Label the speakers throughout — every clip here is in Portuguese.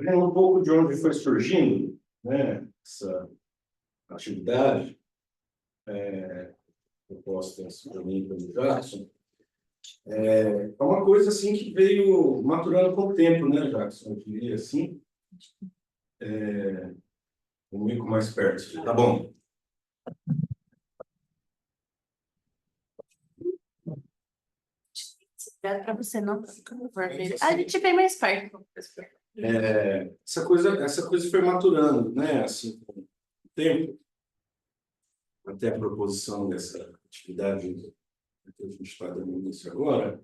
Speaker 1: Vendo um pouco de onde foi surgindo, né, essa atividade proposta por mim pelo Jackson, é uma coisa assim que veio maturando com o tempo, né, Jackson? Eu diria assim, comigo mais perto. Tá bom.
Speaker 2: Para você não ficar vermelho. A gente vem mais perto.
Speaker 1: Essa coisa foi maturando, né, assim, com o tempo, até a proposição dessa atividade que a gente está dando início agora.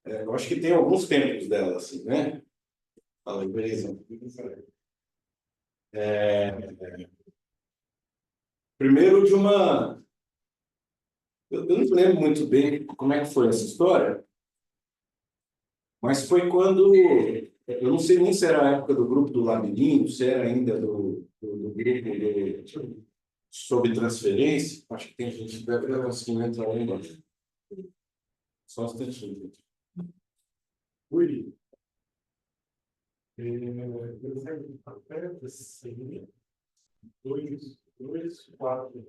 Speaker 1: Eu acho que tem alguns tempos dela, assim, né? Fala aí, beleza. Primeiro de uma... Eu não lembro muito bem como é que foi essa história, mas foi quando... Eu não sei nem se era a época do grupo do Labirinto, se era ainda do grupo sobre transferência. Acho que tem gente que deve estar conseguindo entrar lá embaixo. Só um instantinho, gente. Ui. Dois, quatro,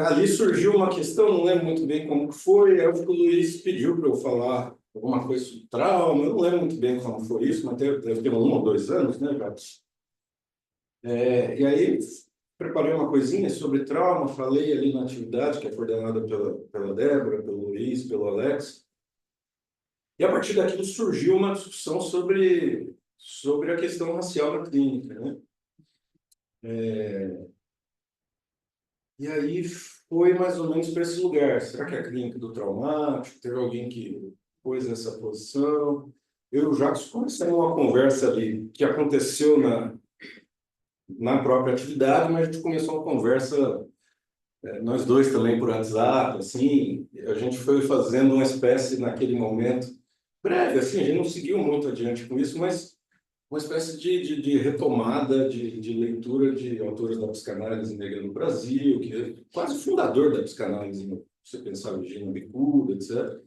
Speaker 1: ali surgiu uma questão, não lembro muito bem como que foi, aí o Luiz pediu para eu falar alguma coisa sobre trauma, eu não lembro muito bem como foi isso, mas deve ter 1 ou 2 anos, né, Jacques? E aí preparei uma coisinha sobre trauma, falei ali na atividade que é coordenada pela Débora, pelo Luiz, pelo Alex, e a partir daquilo surgiu uma discussão sobre a questão racial na clínica, né? E aí foi mais ou menos para esse lugar. Será que é a clínica do traumático? Teve alguém que pôs essa posição? Eu e o Jacques começamos uma conversa ali que aconteceu na própria atividade, mas a gente começou uma conversa, nós dois também por WhatsApp, assim, a gente foi fazendo uma espécie, naquele momento, breve, assim, a gente não seguiu muito adiante com isso, mas uma espécie de retomada de leitura de autores da psicanálise negra no Brasil, que é quase fundador da psicanálise, se você pensar em Virginia Bicuda, etc.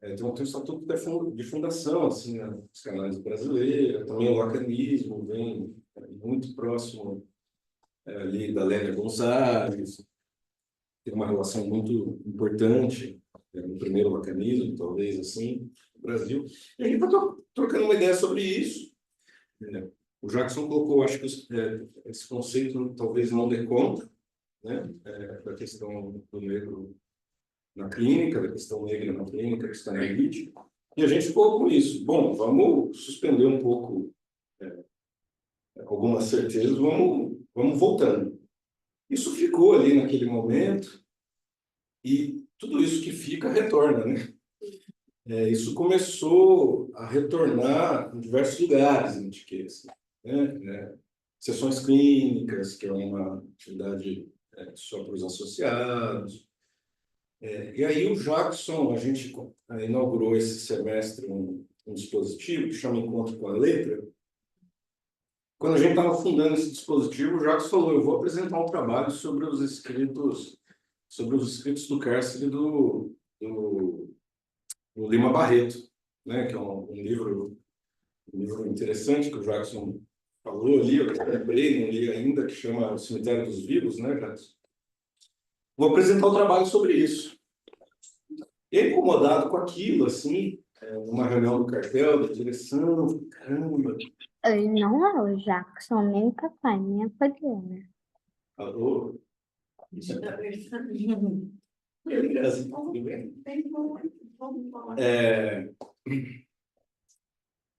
Speaker 1: Então, tem um estatuto de fundação, assim, na psicanálise brasileira, também o lacanismo vem muito próximo ali da Lélia Gonzalez, tem uma relação muito importante no primeiro lacanismo, talvez, assim, no Brasil. E a gente está trocando uma ideia sobre isso. O Jackson colocou, acho que esse conceito talvez não dê conta, né, da questão do negro na clínica, da questão negra na clínica, psicanalítica, e a gente ficou com isso. Bom, vamos suspender um pouco algumas certezas, vamos voltando. Isso ficou ali naquele momento, e tudo isso que fica retorna, né? Isso começou a retornar em diversos lugares, em etiquetas, né? Sessões clínicas, que é uma atividade só para os associados. E aí o Jackson, a gente inaugurou esse semestre um dispositivo que chama Encontro com a Letra. Quando a gente estava fundando esse dispositivo, o Jackson falou, eu vou apresentar um trabalho sobre os escritos do cárcere do Lima Barreto, né? Que é um livro interessante que o Jackson falou ali, eu lembrei, não li ainda, que chama O Cemitério dos Vivos, né, Jackson? Vou apresentar um trabalho sobre isso. E incomodado com aquilo, assim, numa reunião do cartel, da direção, caramba.
Speaker 3: Ele não é o Jackson, nem o papai, nem a Poliana.
Speaker 1: Alô? Beleza, tudo bem?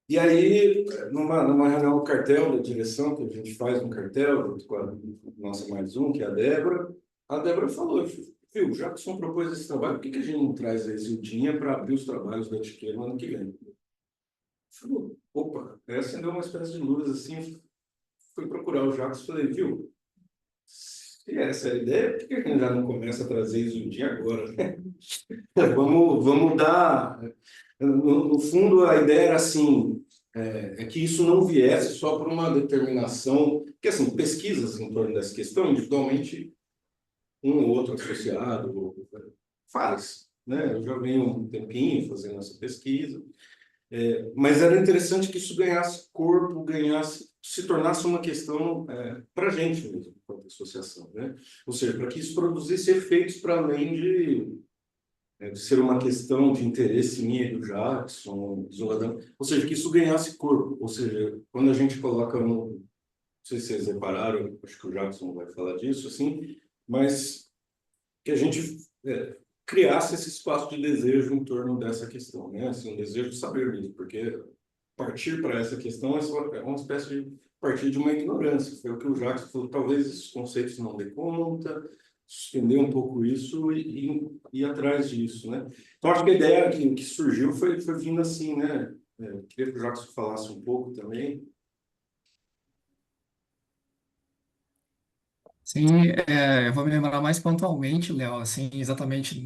Speaker 1: E aí, numa reunião do cartel, da direção, que a gente faz no cartel, junto com a nossa mais um, que é a Débora falou, viu, o Jackson propôs esse trabalho, por que a gente não traz a Isildinha para abrir os trabalhos da etiqueta no ano que vem? Falou, opa, acendeu uma espécie de luz assim, fui procurar o Jackson e falei, viu, se essa é a ideia, por que a gente já não começa a trazer Isildinha agora, né? Vamos dar... No fundo, a ideia era assim, que isso não viesse só por uma determinação, porque assim, pesquisas em torno dessa questão, individualmente, um ou outro associado faz, né? Eu já venho um tempinho fazendo essa pesquisa, mas era interessante que isso ganhasse corpo, ganhasse, se tornasse uma questão para a gente mesmo, enquanto associação, né? Ou seja, para que isso produzisse efeitos para além de ser uma questão de interesse minha e do Jackson, isoladão, ou seja, que isso ganhasse corpo, ou seja, quando a gente coloca no, não sei se vocês repararam, acho que o Jackson vai falar disso, assim, mas que a gente criasse esse espaço de desejo em torno dessa questão, né? Assim, um desejo de saber mesmo, porque partir para essa questão é uma espécie de partir de uma ignorância. Foi o que o Jackson falou, talvez esses conceitos não dê conta, suspender um pouco isso e ir atrás disso, né? Então, acho que a ideia que surgiu foi vindo assim, né? Queria que o Jackson falasse um pouco também.
Speaker 4: Sim, eu vou me lembrar mais pontualmente, Léo, assim, exatamente,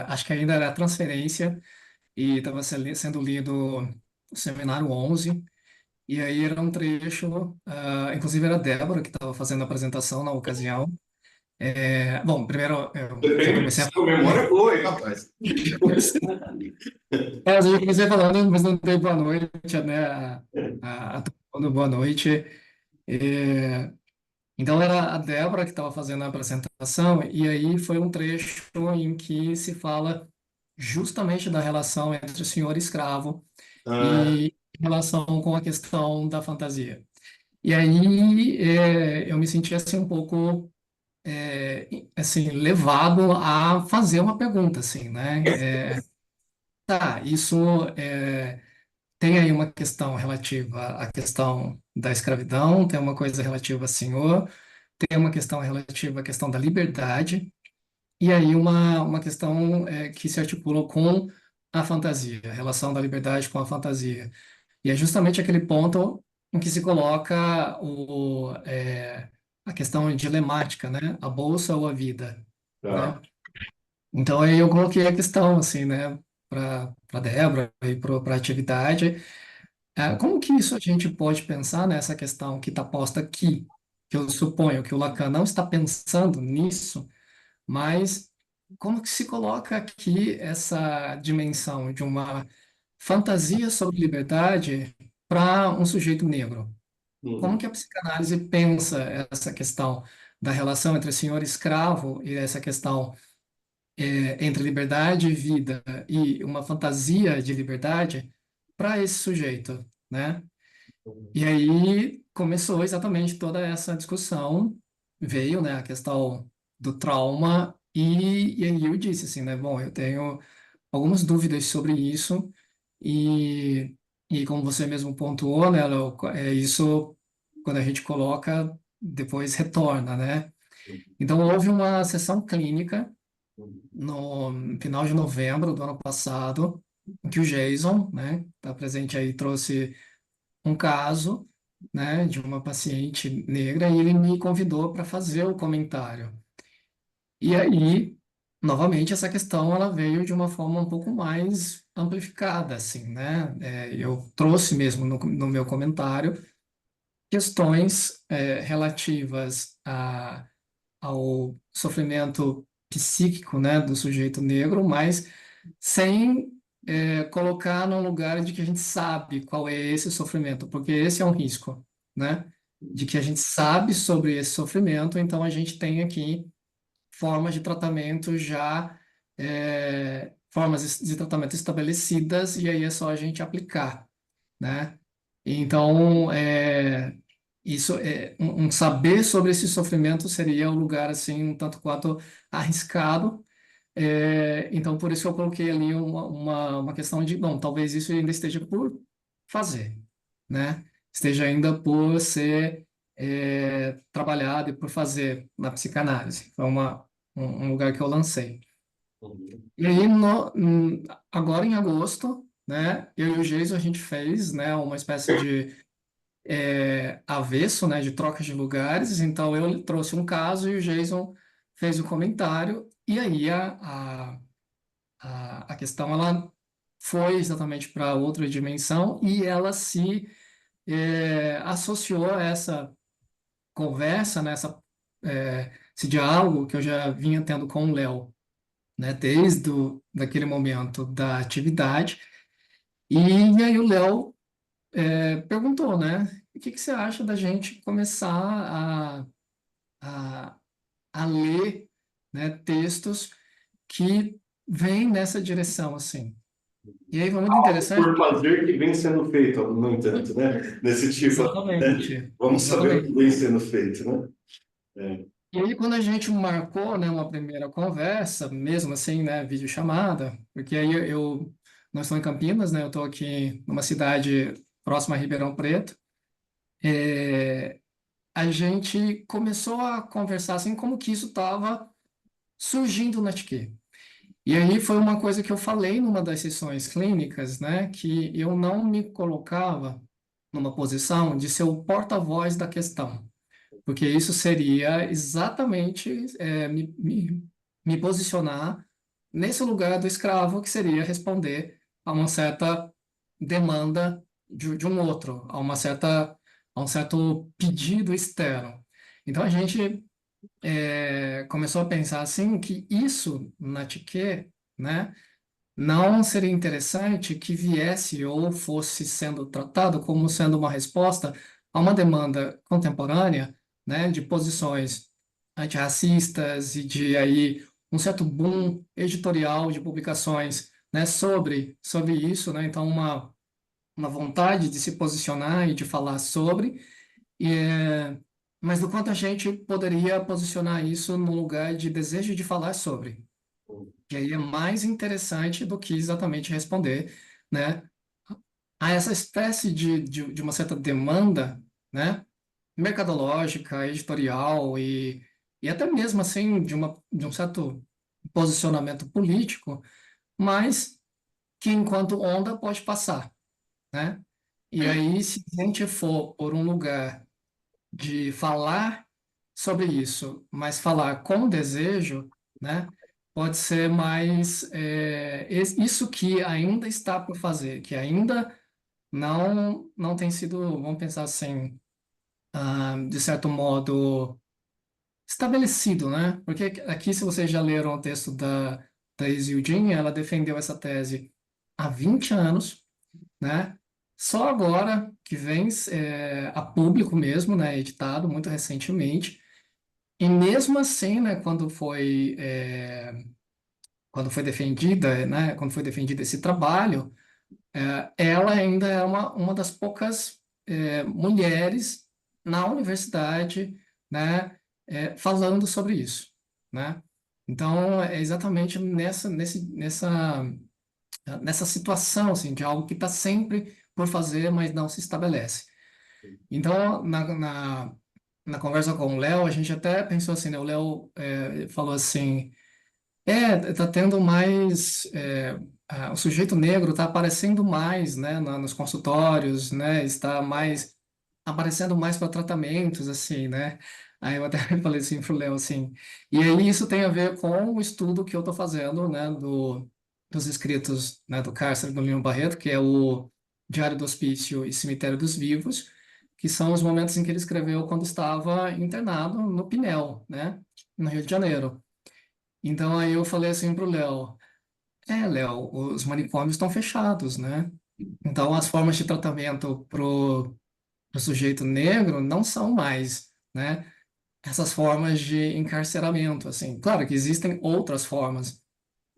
Speaker 4: acho que ainda era transferência e estava sendo lido o seminário 11, e aí era um trecho, inclusive era a Débora que estava fazendo a apresentação na ocasião. Bom, primeiro eu já
Speaker 1: Depende,
Speaker 4: comecei a
Speaker 1: sua memória é boa, hein, rapaz?
Speaker 4: eu já comecei falando, mas não dei boa noite, né, a todo mundo, boa noite. É, Então era a Débora que estava fazendo a apresentação, e aí foi um trecho em que se fala justamente da relação entre o senhor e escravo
Speaker 1: Ah,
Speaker 4: e em relação com a questão da fantasia. E aí eu me senti assim um pouco assim levado a fazer uma pergunta assim, né? Tá, isso tem aí uma questão relativa à questão da escravidão, tem uma coisa relativa ao senhor, tem uma questão relativa à questão da liberdade, e aí uma questão que se articula com a fantasia, a relação da liberdade com a fantasia. E é justamente aquele ponto em que se coloca a questão dilemática, né? A bolsa ou a vida,
Speaker 1: tá.
Speaker 4: né? Então aí eu coloquei a questão, assim, né? Para Débora e para a atividade. Como que isso a gente pode pensar nessa questão que está posta aqui? Que eu suponho que o Lacan não está pensando nisso, mas como que se coloca aqui essa dimensão de uma fantasia sobre liberdade para um sujeito negro? Como
Speaker 1: Uhum.
Speaker 4: que a psicanálise pensa essa questão da relação entre senhor e escravo e essa questão entre liberdade e vida e uma fantasia de liberdade para esse sujeito, né? E aí começou exatamente toda essa discussão, veio, né, a questão do trauma, e aí eu disse assim, né, bom, eu tenho algumas dúvidas sobre isso, e, e como você mesmo pontuou, né, Léo, isso, quando a gente coloca, depois retorna, né? Então, houve uma sessão clínica no final de novembro do ano passado, em que o Jason, né, está presente aí, trouxe um caso, né, de uma paciente negra e ele me convidou para fazer o comentário. E aí, novamente, essa questão ela veio de uma forma um pouco mais amplificada, assim, né? Eu trouxe mesmo no meu comentário questões relativas ao sofrimento psíquico, né, do sujeito negro, mas sem colocar num lugar de que a gente sabe qual é esse sofrimento, porque esse é um risco, né? De que a gente sabe sobre esse sofrimento, então a gente tem aqui formas de tratamento já, formas de tratamento estabelecidas, e aí é só a gente aplicar, né? Então, isso é um saber sobre esse sofrimento seria um lugar assim um tanto quanto arriscado. Então, por isso eu coloquei ali uma questão de, bom, talvez isso ainda esteja por fazer, né? Esteja ainda por ser trabalhado e por fazer na psicanálise. Foi um lugar que eu lancei.
Speaker 1: Uhum.
Speaker 4: E aí, agora em agosto, né, eu e o Geiso, a gente fez, né, uma espécie de avesso, né, de troca de lugares. Então, eu trouxe um caso e o Jason fez o comentário. E aí, a questão, ela foi exatamente para outra dimensão e ela se associou a essa conversa, né, esse diálogo que eu já vinha tendo com o Léo, né, desde daquele momento da atividade. E aí o Léo perguntou, né, o que que você acha da gente começar a, a ler, né, textos que vêm nessa direção, assim. E aí foi muito interessante.
Speaker 1: Por fazer que vem sendo feito, no entanto, né? Nesse tipo, né?
Speaker 4: Exatamente,
Speaker 1: Vamos saber o que
Speaker 4: exatamente.
Speaker 1: vem sendo feito, né? É.
Speaker 4: E aí, quando a gente marcou, né, uma primeira conversa, mesmo assim, né, videochamada, porque aí nós estamos em Campinas, né, eu estou aqui numa cidade próxima a Ribeirão Preto, a gente começou a conversar, assim, como que isso estava surgindo na TQ. E aí foi uma coisa que eu falei numa das sessões clínicas, né, que eu não me colocava numa posição de ser o porta-voz da questão. Porque isso seria exatamente me posicionar nesse lugar do escravo, que seria responder a uma certa demanda de um outro, a um certo pedido externo. Então a gente começou a pensar assim que isso na TQ, né, não seria interessante que viesse ou fosse sendo tratado como sendo uma resposta a uma demanda contemporânea, né, de posições antirracistas e de aí um certo boom editorial de publicações, né, sobre isso, né, então uma vontade de se posicionar e de falar sobre, e, mas do quanto a gente poderia posicionar isso no lugar de desejo de falar sobre. E aí é mais interessante do que exatamente responder, né, a essa espécie de uma certa demanda, né, mercadológica, editorial e até mesmo assim de um certo posicionamento político, mas que enquanto onda pode passar, né? E aí, se a gente for por um lugar de falar sobre isso, mas falar com desejo, né? Pode ser mais isso que ainda está por fazer, que ainda não tem sido, vamos pensar assim, de certo modo estabelecido, né? Porque aqui, se vocês já leram o texto da Isildinha, ela defendeu essa tese há 20 anos, né? Só agora que vem a público mesmo, né? Editado muito recentemente. E mesmo assim, né? Quando foi defendida, né? Quando foi defendido esse trabalho, ela ainda é uma das poucas mulheres na universidade, né, falando sobre isso, né? Então, é exatamente nessa situação, assim, de algo que está sempre por fazer, mas não se estabelece. Então, na conversa com o Léo, a gente até pensou assim, né? O Léo falou assim, tá tendo mais. O sujeito negro está aparecendo mais, né, nos consultórios, né, está mais aparecendo mais para tratamentos, assim, né? Aí eu até falei assim pro Léo, assim. E aí isso tem a ver com o estudo que eu estou fazendo, né, dos escritos, né, do cárcere do Lima Barreto, que é o Diário do Hospício e Cemitério dos Vivos, que são os momentos em que ele escreveu quando estava internado no Pinel, né, no Rio de Janeiro. Então aí eu falei assim pro Léo, Léo, os manicômios estão fechados, né? Então as formas de tratamento pro sujeito negro não são mais, né? Essas formas de encarceramento, assim. Claro que existem outras formas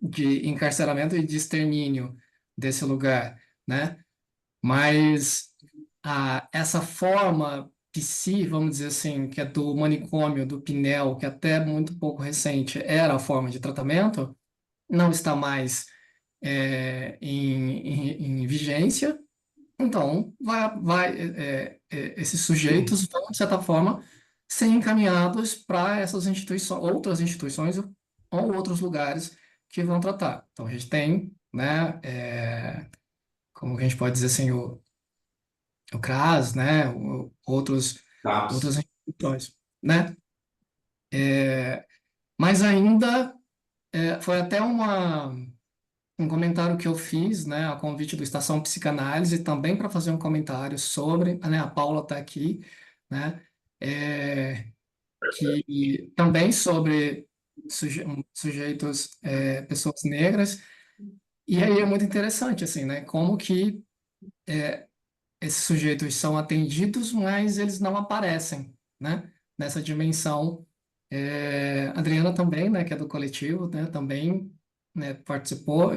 Speaker 4: de encarceramento e de extermínio desse lugar, né? Mas essa forma vamos dizer assim, que é do manicômio, do Pinel, que até muito pouco recente era a forma de tratamento, não está mais em vigência, então esses sujeitos vão, de certa forma, ser encaminhados para essas instituições, outras instituições ou outros lugares que vão tratar. Então, a gente tem, né, como a gente pode dizer assim, o CRAS, né, outras
Speaker 1: CAPS.
Speaker 4: instituições, né? Mas ainda foi até um comentário que eu fiz, né, a convite do Estação Psicanálise, também para fazer um comentário sobre, né, a Paula está aqui, né, é, que também sobre sujeitos, pessoas negras, e aí é muito interessante, assim, né? Como que esses sujeitos são atendidos, mas eles não aparecem, né? Nessa dimensão. A Adriana também, né, que é do coletivo, né, também, né, participou.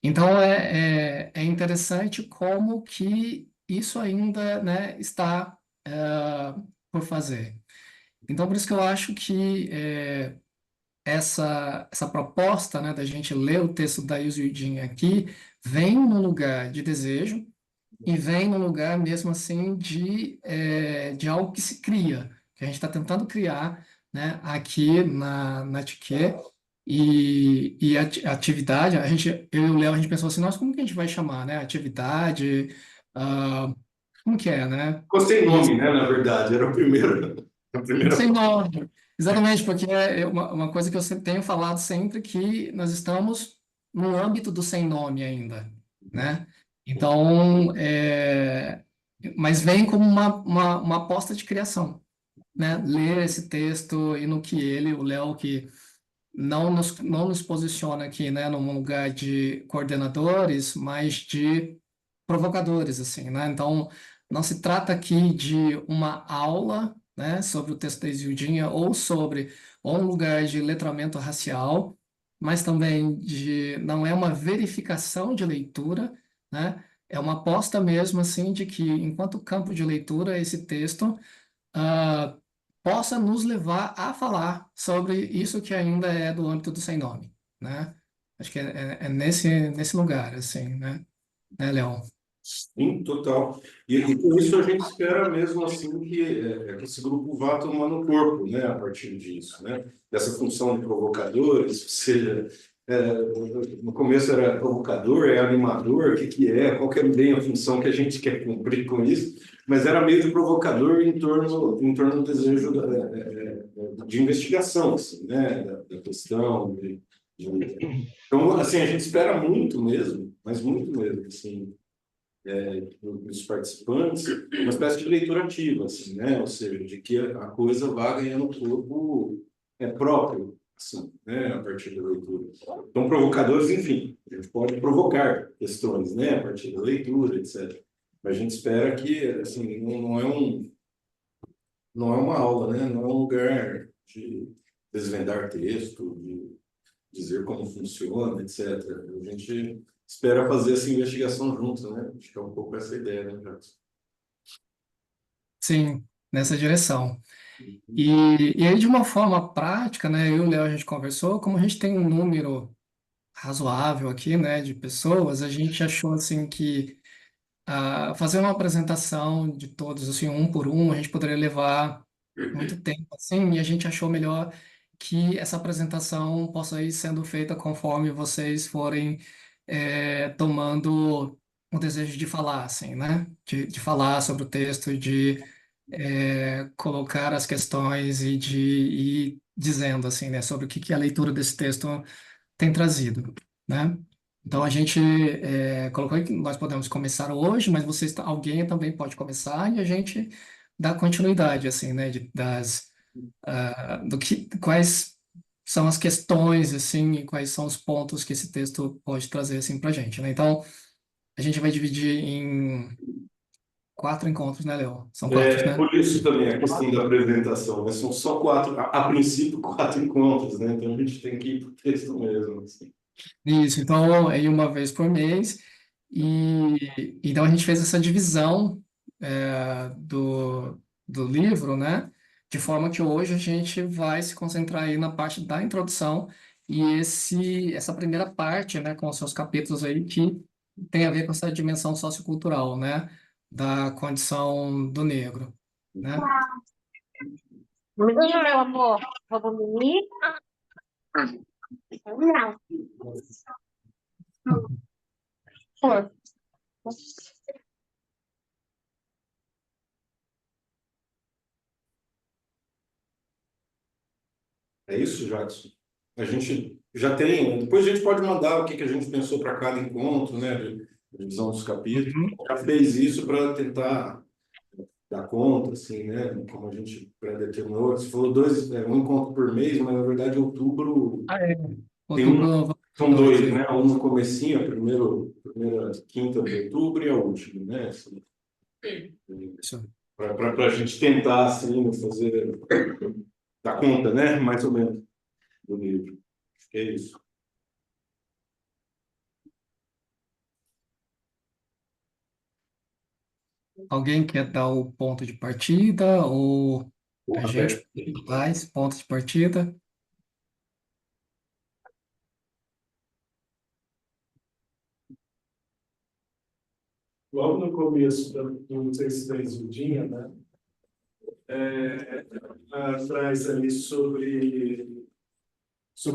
Speaker 4: Então é interessante como que isso ainda, né, está por fazer. Então por isso que eu acho que essa proposta, né, da gente ler o texto da Ilse Yudin aqui vem no lugar de desejo e vem no lugar mesmo assim de algo que se cria, que a gente está tentando criar, né, aqui na TQ. E a atividade, eu e o Léo, a gente pensou assim, nossa, como que a gente vai chamar, né? Atividade, ah, como que é, né?
Speaker 1: Ficou sem
Speaker 4: E
Speaker 1: nome, né, na verdade, era o primeiro, a primeira.
Speaker 4: sem nome. Exatamente, porque é uma coisa que eu sempre tenho falado sempre que nós estamos no âmbito do sem nome ainda, né? Então, mas vem como uma aposta de criação, né? Ler esse texto e no que o Léo, que não nos posiciona aqui, né, num lugar de coordenadores, mas de provocadores, assim, né? Então, não se trata aqui de uma aula, né, sobre o texto da Isildinha ou um lugar de letramento racial, mas também não é uma verificação de leitura, né? É uma aposta mesmo, assim, de que, enquanto campo de leitura, esse texto ah, possa nos levar a falar sobre isso que ainda é do âmbito do sem nome, né? Acho que é nesse lugar, assim, né, Leon?
Speaker 1: Sim, total. E com isso a gente espera mesmo assim que esse grupo vá tomando corpo, né, a partir disso, né? Dessa função de provocadores, ou seja, no começo era provocador, é animador, que é, qual que é bem a função que a gente quer cumprir com isso, mas era meio de provocador em torno do desejo de investigação, assim, né, da questão, Então, assim, a gente espera muito mesmo, mas muito mesmo, assim, dos participantes, uma espécie de leitura ativa, assim, né? Ou seja, de que a coisa vá ganhando corpo próprio, assim, né? A partir da leitura. Então, provocadores, enfim, a gente pode provocar questões, né? A partir da leitura, etc. Mas a gente espera que, assim, não é uma aula, né? Não é um lugar de desvendar texto, de dizer como funciona, etc. A gente espera fazer essa investigação junto, né? Acho que é um pouco essa ideia, né, Jacques?
Speaker 4: Sim, nessa direção. E aí, de uma forma prática, né, eu e o Léo, a gente conversou, como a gente tem um número razoável aqui, né, de pessoas, a gente achou, assim, que fazer uma apresentação de todos, assim, um por um, a gente poderia levar muito tempo, assim, e a gente achou melhor que essa apresentação possa ir sendo feita conforme vocês forem tomando o desejo de falar, assim, né? De falar sobre o texto, de colocar as questões e de ir dizendo, assim, né, sobre o que a leitura desse texto tem trazido, né? Então a gente colocou que nós podemos começar hoje, mas alguém também pode começar e a gente dá continuidade, assim, né, quais são as questões, assim, e quais são os pontos que esse texto pode trazer, assim, para a gente, né? Então a gente vai dividir em 4 encontros, né, Léo? São 4, né?
Speaker 1: Por isso também a questão da apresentação, né? São só quatro, a princípio, quatro encontros, né? Então a gente tem que ir para o texto mesmo, assim.
Speaker 4: Isso, então é uma vez por mês. E então a gente fez essa divisão do livro, né? De forma que hoje a gente vai se concentrar aí na parte da introdução e essa primeira parte, né, com os seus capítulos aí que tem a ver com essa dimensão sociocultural, né, da condição do negro, né?
Speaker 3: Menino, meu amor, vamos dormir? Não. Por.
Speaker 1: É isso, Jackson? A gente já tem, depois a gente pode mandar o que a gente pensou para cada encontro, né? De divisão dos capítulos.
Speaker 4: Uhum.
Speaker 1: Já fez isso para tentar dar conta, assim, né? Como a gente predeterminou. Você falou um encontro por mês, mas na verdade outubro
Speaker 4: Ah, é.
Speaker 1: tem um,
Speaker 4: Outubro, vamos ter
Speaker 1: são
Speaker 4: dois
Speaker 1: dois,
Speaker 4: aí.
Speaker 1: né? Um no comecinho, primeira quinta de outubro e a última, né? Assim,
Speaker 4: Isso.
Speaker 1: para a gente tentar, assim, fazer, dar conta, né? Mais ou menos, do livro. Acho que é isso.
Speaker 4: Alguém quer dar o ponto de partida ou a
Speaker 1: Porra,
Speaker 4: gente
Speaker 1: velho.
Speaker 4: faz ponto de partida?
Speaker 5: Logo no começo do texto da Isildinha, né, ela traz ali sobre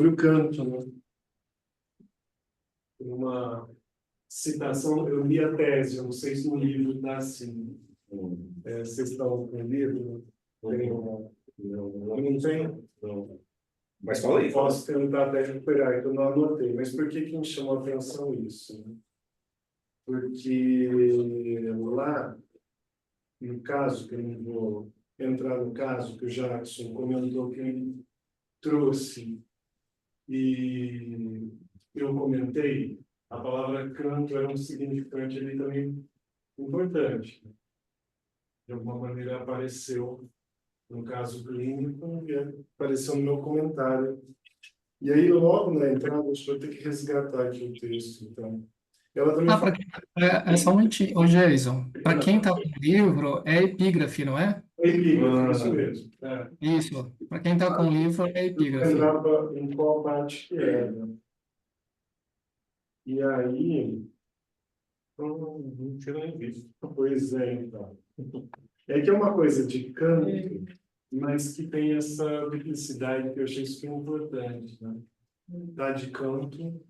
Speaker 5: o canto, né? Uma citação, eu li a tese, eu não sei se no livro está assim. Vocês estão com o livro? Tem uma... Não tem?
Speaker 1: Não. Mas fala aí.
Speaker 5: Posso tentar até recuperar, que eu não anotei. Mas por que me chamou a atenção isso? Né? Porque lá, no caso, que eu não vou entrar no caso, que o Jackson comentou que ele trouxe, e eu comentei, a palavra canto era um significante ali também importante. De alguma maneira apareceu no caso clínico e apareceu no meu comentário. E aí, logo na entrada, eu vou ter que resgatar aqui o texto. Então, ela também
Speaker 4: Ah,
Speaker 5: fala.
Speaker 4: só um momentinho. Ô, Jason, para quem está com o livro, é epígrafe, não é?
Speaker 5: É epígrafe, isso mesmo. É.
Speaker 4: Isso. Para quem está com o livro, é
Speaker 5: Eu não
Speaker 4: epígrafe.
Speaker 5: lembrava em qual parte que era. E aí, não tinha nem visto. Pois é, então. É que é uma coisa de canto, mas que tem essa duplicidade que eu achei super importante, né? Tá de canto,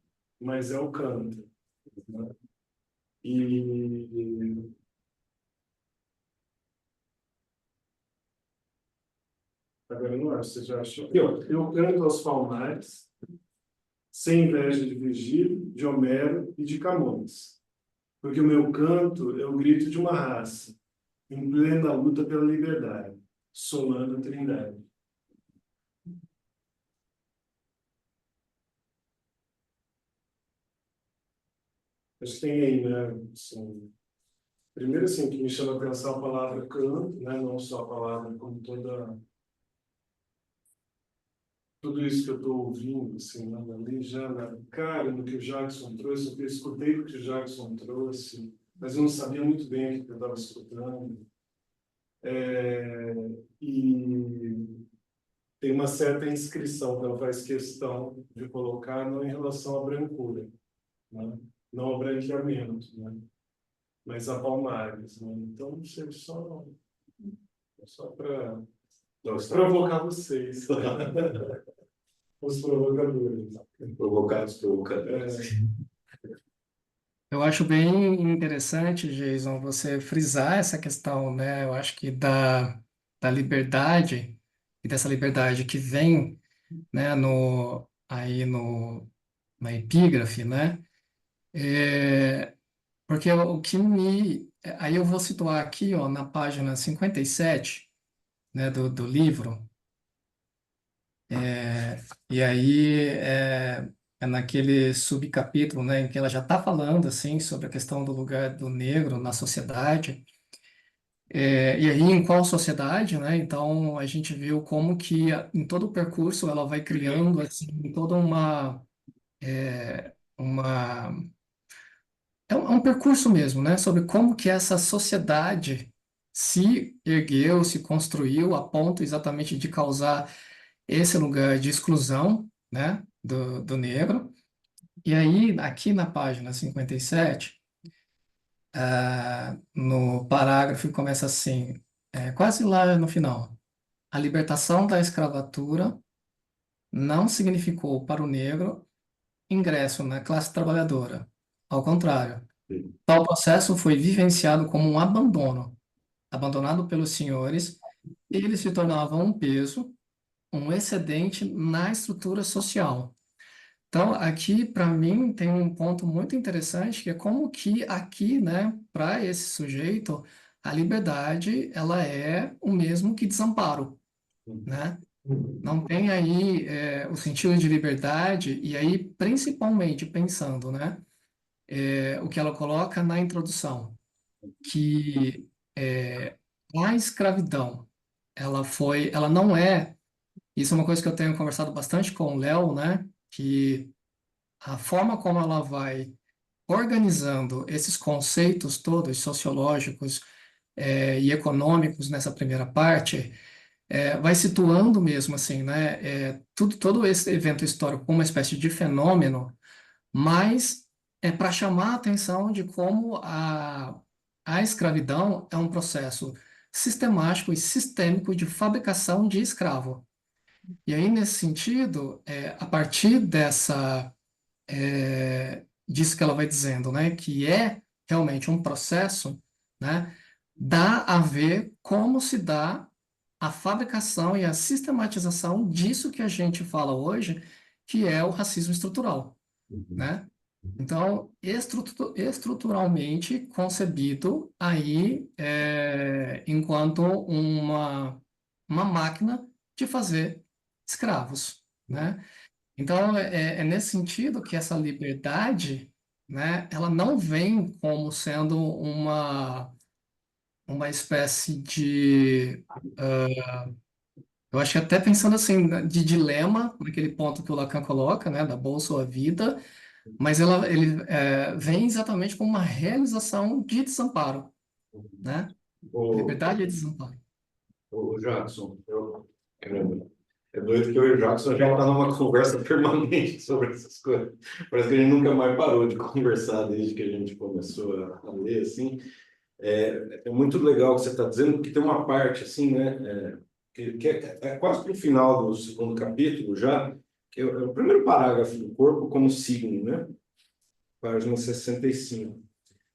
Speaker 5: mas é o canto, né? E agora eu não acho, você já achou? Eu canto aos palmares, sem inveja de Virgílio, de Homero e de Camões, porque o meu canto é o grito de uma raça, em plena luta pela liberdade, somando a Trindade. Acho que tem aí, né? Assim, primeiro, assim, que me chama a atenção a palavra canto, né? Não só a palavra, como tudo isso que eu estou ouvindo, assim, né? Ali já na cara no que o Jackson trouxe, eu escutei o que o Jackson trouxe, mas eu não sabia muito bem o que eu estava escutando. E tem uma certa inscrição que ela faz questão de colocar não em relação à brancura, né? Não ao branqueamento, né? Mas a palmares, né? Então, não sei, só para provocar vocês, os provocadores.
Speaker 1: Provocados, provocadores.
Speaker 4: Eu acho bem interessante, Jason, você frisar essa questão, né? Eu acho que da liberdade e dessa liberdade que vem, né, aí na epígrafe, né? Porque o que aí eu vou situar aqui, ó, na página 57, né, do livro, e aí é naquele subcapítulo, né, em que ela já está falando, assim, sobre a questão do lugar do negro na sociedade. E aí, em qual sociedade, né? Então, a gente viu como que em todo o percurso ela vai criando, assim, toda uma... é um percurso mesmo, né? Sobre como que essa sociedade se ergueu, se construiu a ponto exatamente de causar esse lugar de exclusão, né? Do negro. E aí, aqui na página 57, no parágrafo começa assim, quase lá no final. A libertação da escravatura não significou para o negro ingresso na classe trabalhadora. Ao contrário, tal processo foi vivenciado como um abandono, abandonado pelos senhores, e eles se tornavam um peso, um excedente na estrutura social. Então, aqui, para mim, tem um ponto muito interessante, que é como que aqui, né, para esse sujeito, a liberdade, ela é o mesmo que desamparo, né? Não tem aí o sentido de liberdade, e aí principalmente pensando, né? O que ela coloca na introdução, que a escravidão, ela não é, isso é uma coisa que eu tenho conversado bastante com o Léo, né? Que a forma como ela vai organizando esses conceitos todos sociológicos e econômicos nessa primeira parte, vai situando mesmo assim, né, todo esse evento histórico como uma espécie de fenômeno, mas é para chamar a atenção de como a escravidão é um processo sistemático e sistêmico de fabricação de escravo. E aí, nesse sentido, a partir disso que ela vai dizendo, né, que é realmente um processo, né, dá a ver como se dá a fabricação e a sistematização disso que a gente fala hoje, que é o racismo estrutural, né? Então, estruturalmente concebido aí enquanto uma máquina de fazer escravos, né? Então, é nesse sentido que essa liberdade, né, ela não vem como sendo uma espécie de, eu acho que até pensando assim, né, de dilema, naquele ponto que o Lacan coloca, né, da bolsa ou a vida, mas ele vem exatamente como uma realização de desamparo, né?
Speaker 1: O,
Speaker 4: Liberdade e desamparo.
Speaker 1: o Jackson, caramba, é doido que eu e o Jackson já tá numa conversa permanente sobre essas coisas. Parece que a gente nunca mais parou de conversar desde que a gente começou a ler, assim. É muito legal o que você está dizendo, porque tem uma parte, assim, né, que é quase para o final do segundo capítulo já, que é o primeiro parágrafo do corpo como signo, né? Página 65.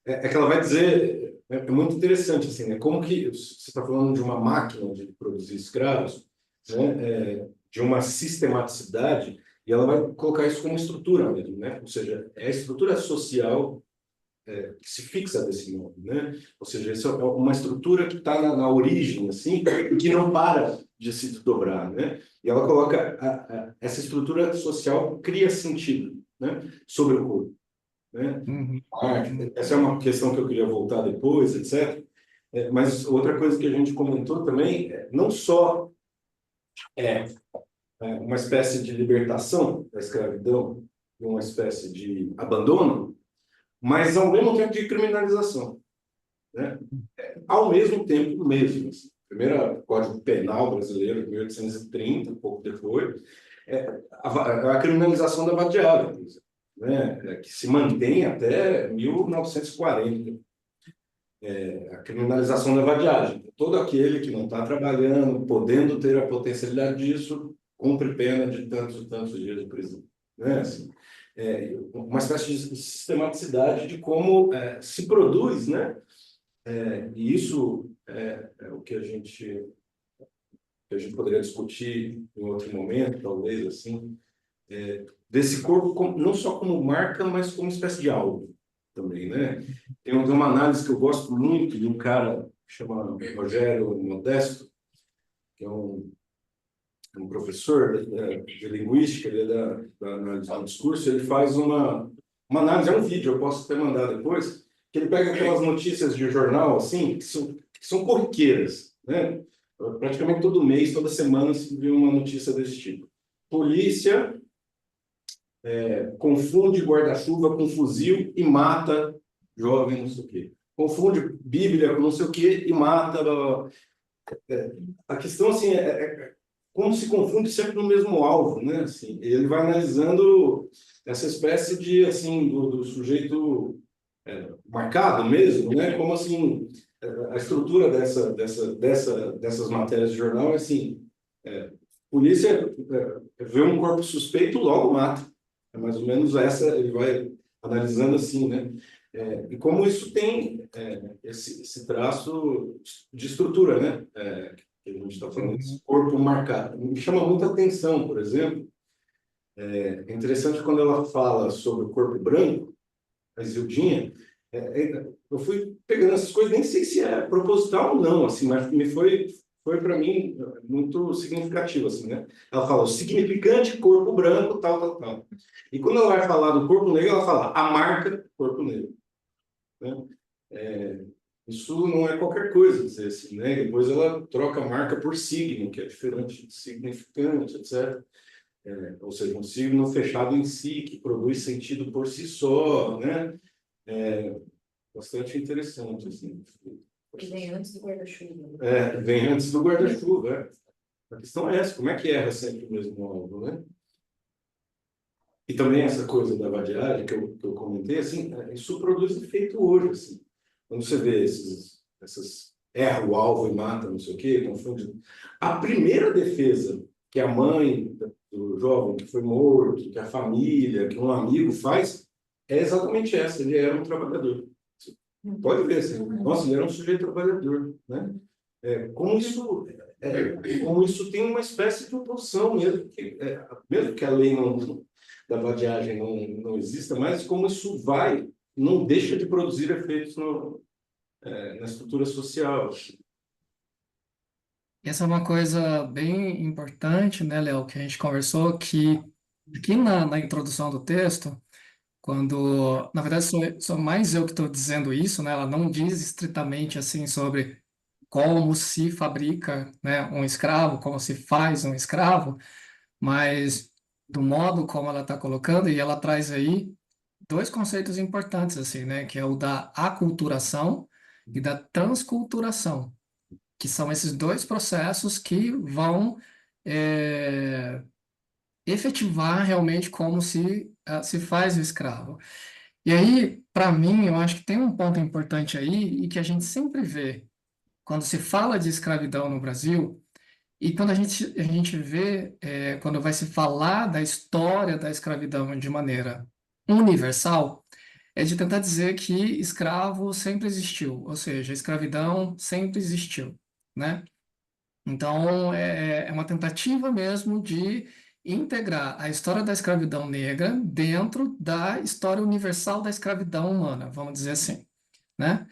Speaker 1: É que ela vai dizer, é muito interessante, assim, né? Como que você está falando de uma máquina de produzir escravos, né? De uma sistematicidade, e ela vai colocar isso como estrutura mesmo, né? Ou seja, é a estrutura social que se fixa desse modo, né? Ou seja, isso é uma estrutura que está na origem, assim, e que não para de se desdobrar, né? E ela coloca essa estrutura social cria sentido, né? Sobre o corpo, né?
Speaker 4: Uhum,
Speaker 1: Essa é uma questão que eu queria voltar depois, etc. Mas outra coisa que a gente comentou também, não só é uma espécie de libertação da escravidão, uma espécie de abandono, mas ao mesmo tempo de criminalização, né? Ao mesmo tempo mesmo. Assim. Primeiro Código Penal brasileiro, de 1830, pouco depois, a criminalização da vadiagem, por exemplo, né? Que se mantém até 1940. A criminalização da vadiagem. Todo aquele que não está trabalhando, podendo ter a potencialidade disso, cumpre pena de tantos e tantos dias de prisão. Né? Assim, uma espécie de sistematicidade de como se produz, né? E isso é o que a gente poderia discutir em outro momento, talvez, assim, desse corpo não só como marca, mas como espécie de algo também, né? Tem uma análise que eu gosto muito de um cara que chama Rogério Modesto, que é um professor de linguística, ele é da análise do discurso, ele faz uma análise, é um vídeo, eu posso até mandar depois, que ele pega aquelas notícias de jornal, assim, que são corriqueiras, né? Praticamente todo mês, toda semana, se vê uma notícia desse tipo. Polícia confunde guarda-chuva com fuzil e mata jovem, não sei o quê. Confunde Bíblia com não sei o quê e mata. A questão, assim, como se confunde sempre no mesmo alvo, né? Assim, ele vai analisando essa espécie de, assim, do sujeito marcado mesmo, né? Como, assim, a estrutura dessas matérias de jornal é assim, polícia vê um corpo suspeito, logo mata. É mais ou menos essa, ele vai analisando assim, né? E como isso tem esse traço de estrutura, né? Que a gente está falando, esse
Speaker 4: uhum,
Speaker 1: corpo marcado. Me chama muita atenção, por exemplo, é interessante quando ela fala sobre o corpo branco, a Isildinha, Eu fui pegando essas coisas, nem sei se é proposital ou não, assim, mas foi para mim muito significativo, assim, né? Ela fala o significante corpo branco, tal, tal, tal. E quando ela vai falar do corpo negro, ela fala a marca corpo negro, né? É, isso não é qualquer coisa, dizer assim, né? Depois ela troca a marca por signo, que é diferente de significante, etc. Ou seja, um signo fechado em si, que produz sentido por si só, né? Bastante interessante, assim.
Speaker 2: Que vem antes do guarda-chuva.
Speaker 1: Vem antes do guarda-chuva. A questão é essa, como é que erra sempre o mesmo alvo, né? E também essa coisa da vadiagem que eu comentei, assim, isso produz efeito hoje, assim. Quando você vê essas erra o alvo e mata, não sei o quê, confunde. A primeira defesa que a mãe do jovem que foi morto, que a família, que um amigo faz, é exatamente essa. Ele era um trabalhador. Pode ver, assim, nossa, ele era um sujeito trabalhador, né? Como isso tem uma espécie de oposição, mesmo que a lei da vadiagem não exista mais, como isso não deixa de produzir efeitos na estrutura social.
Speaker 4: Essa é uma coisa bem importante, né, Léo, que a gente conversou, que aqui na introdução do texto, quando, na verdade, sou mais eu que estou dizendo isso, né, ela não diz estritamente assim sobre como se fabrica, né, um escravo, como se faz um escravo, mas do modo como ela está colocando, e ela traz aí dois conceitos importantes, assim, né, que é o da aculturação e da transculturação, que são esses dois processos que vão é, efetivar realmente como se faz o escravo. E aí, para mim, eu acho que tem um ponto importante aí e que a gente sempre vê quando se fala de escravidão no Brasil e quando a gente vê, quando vai se falar da história da escravidão de maneira universal, é de tentar dizer que escravo sempre existiu, ou seja, escravidão sempre existiu, né? Então, é uma tentativa mesmo de integrar a história da escravidão negra dentro da história universal da escravidão humana, vamos dizer assim, né?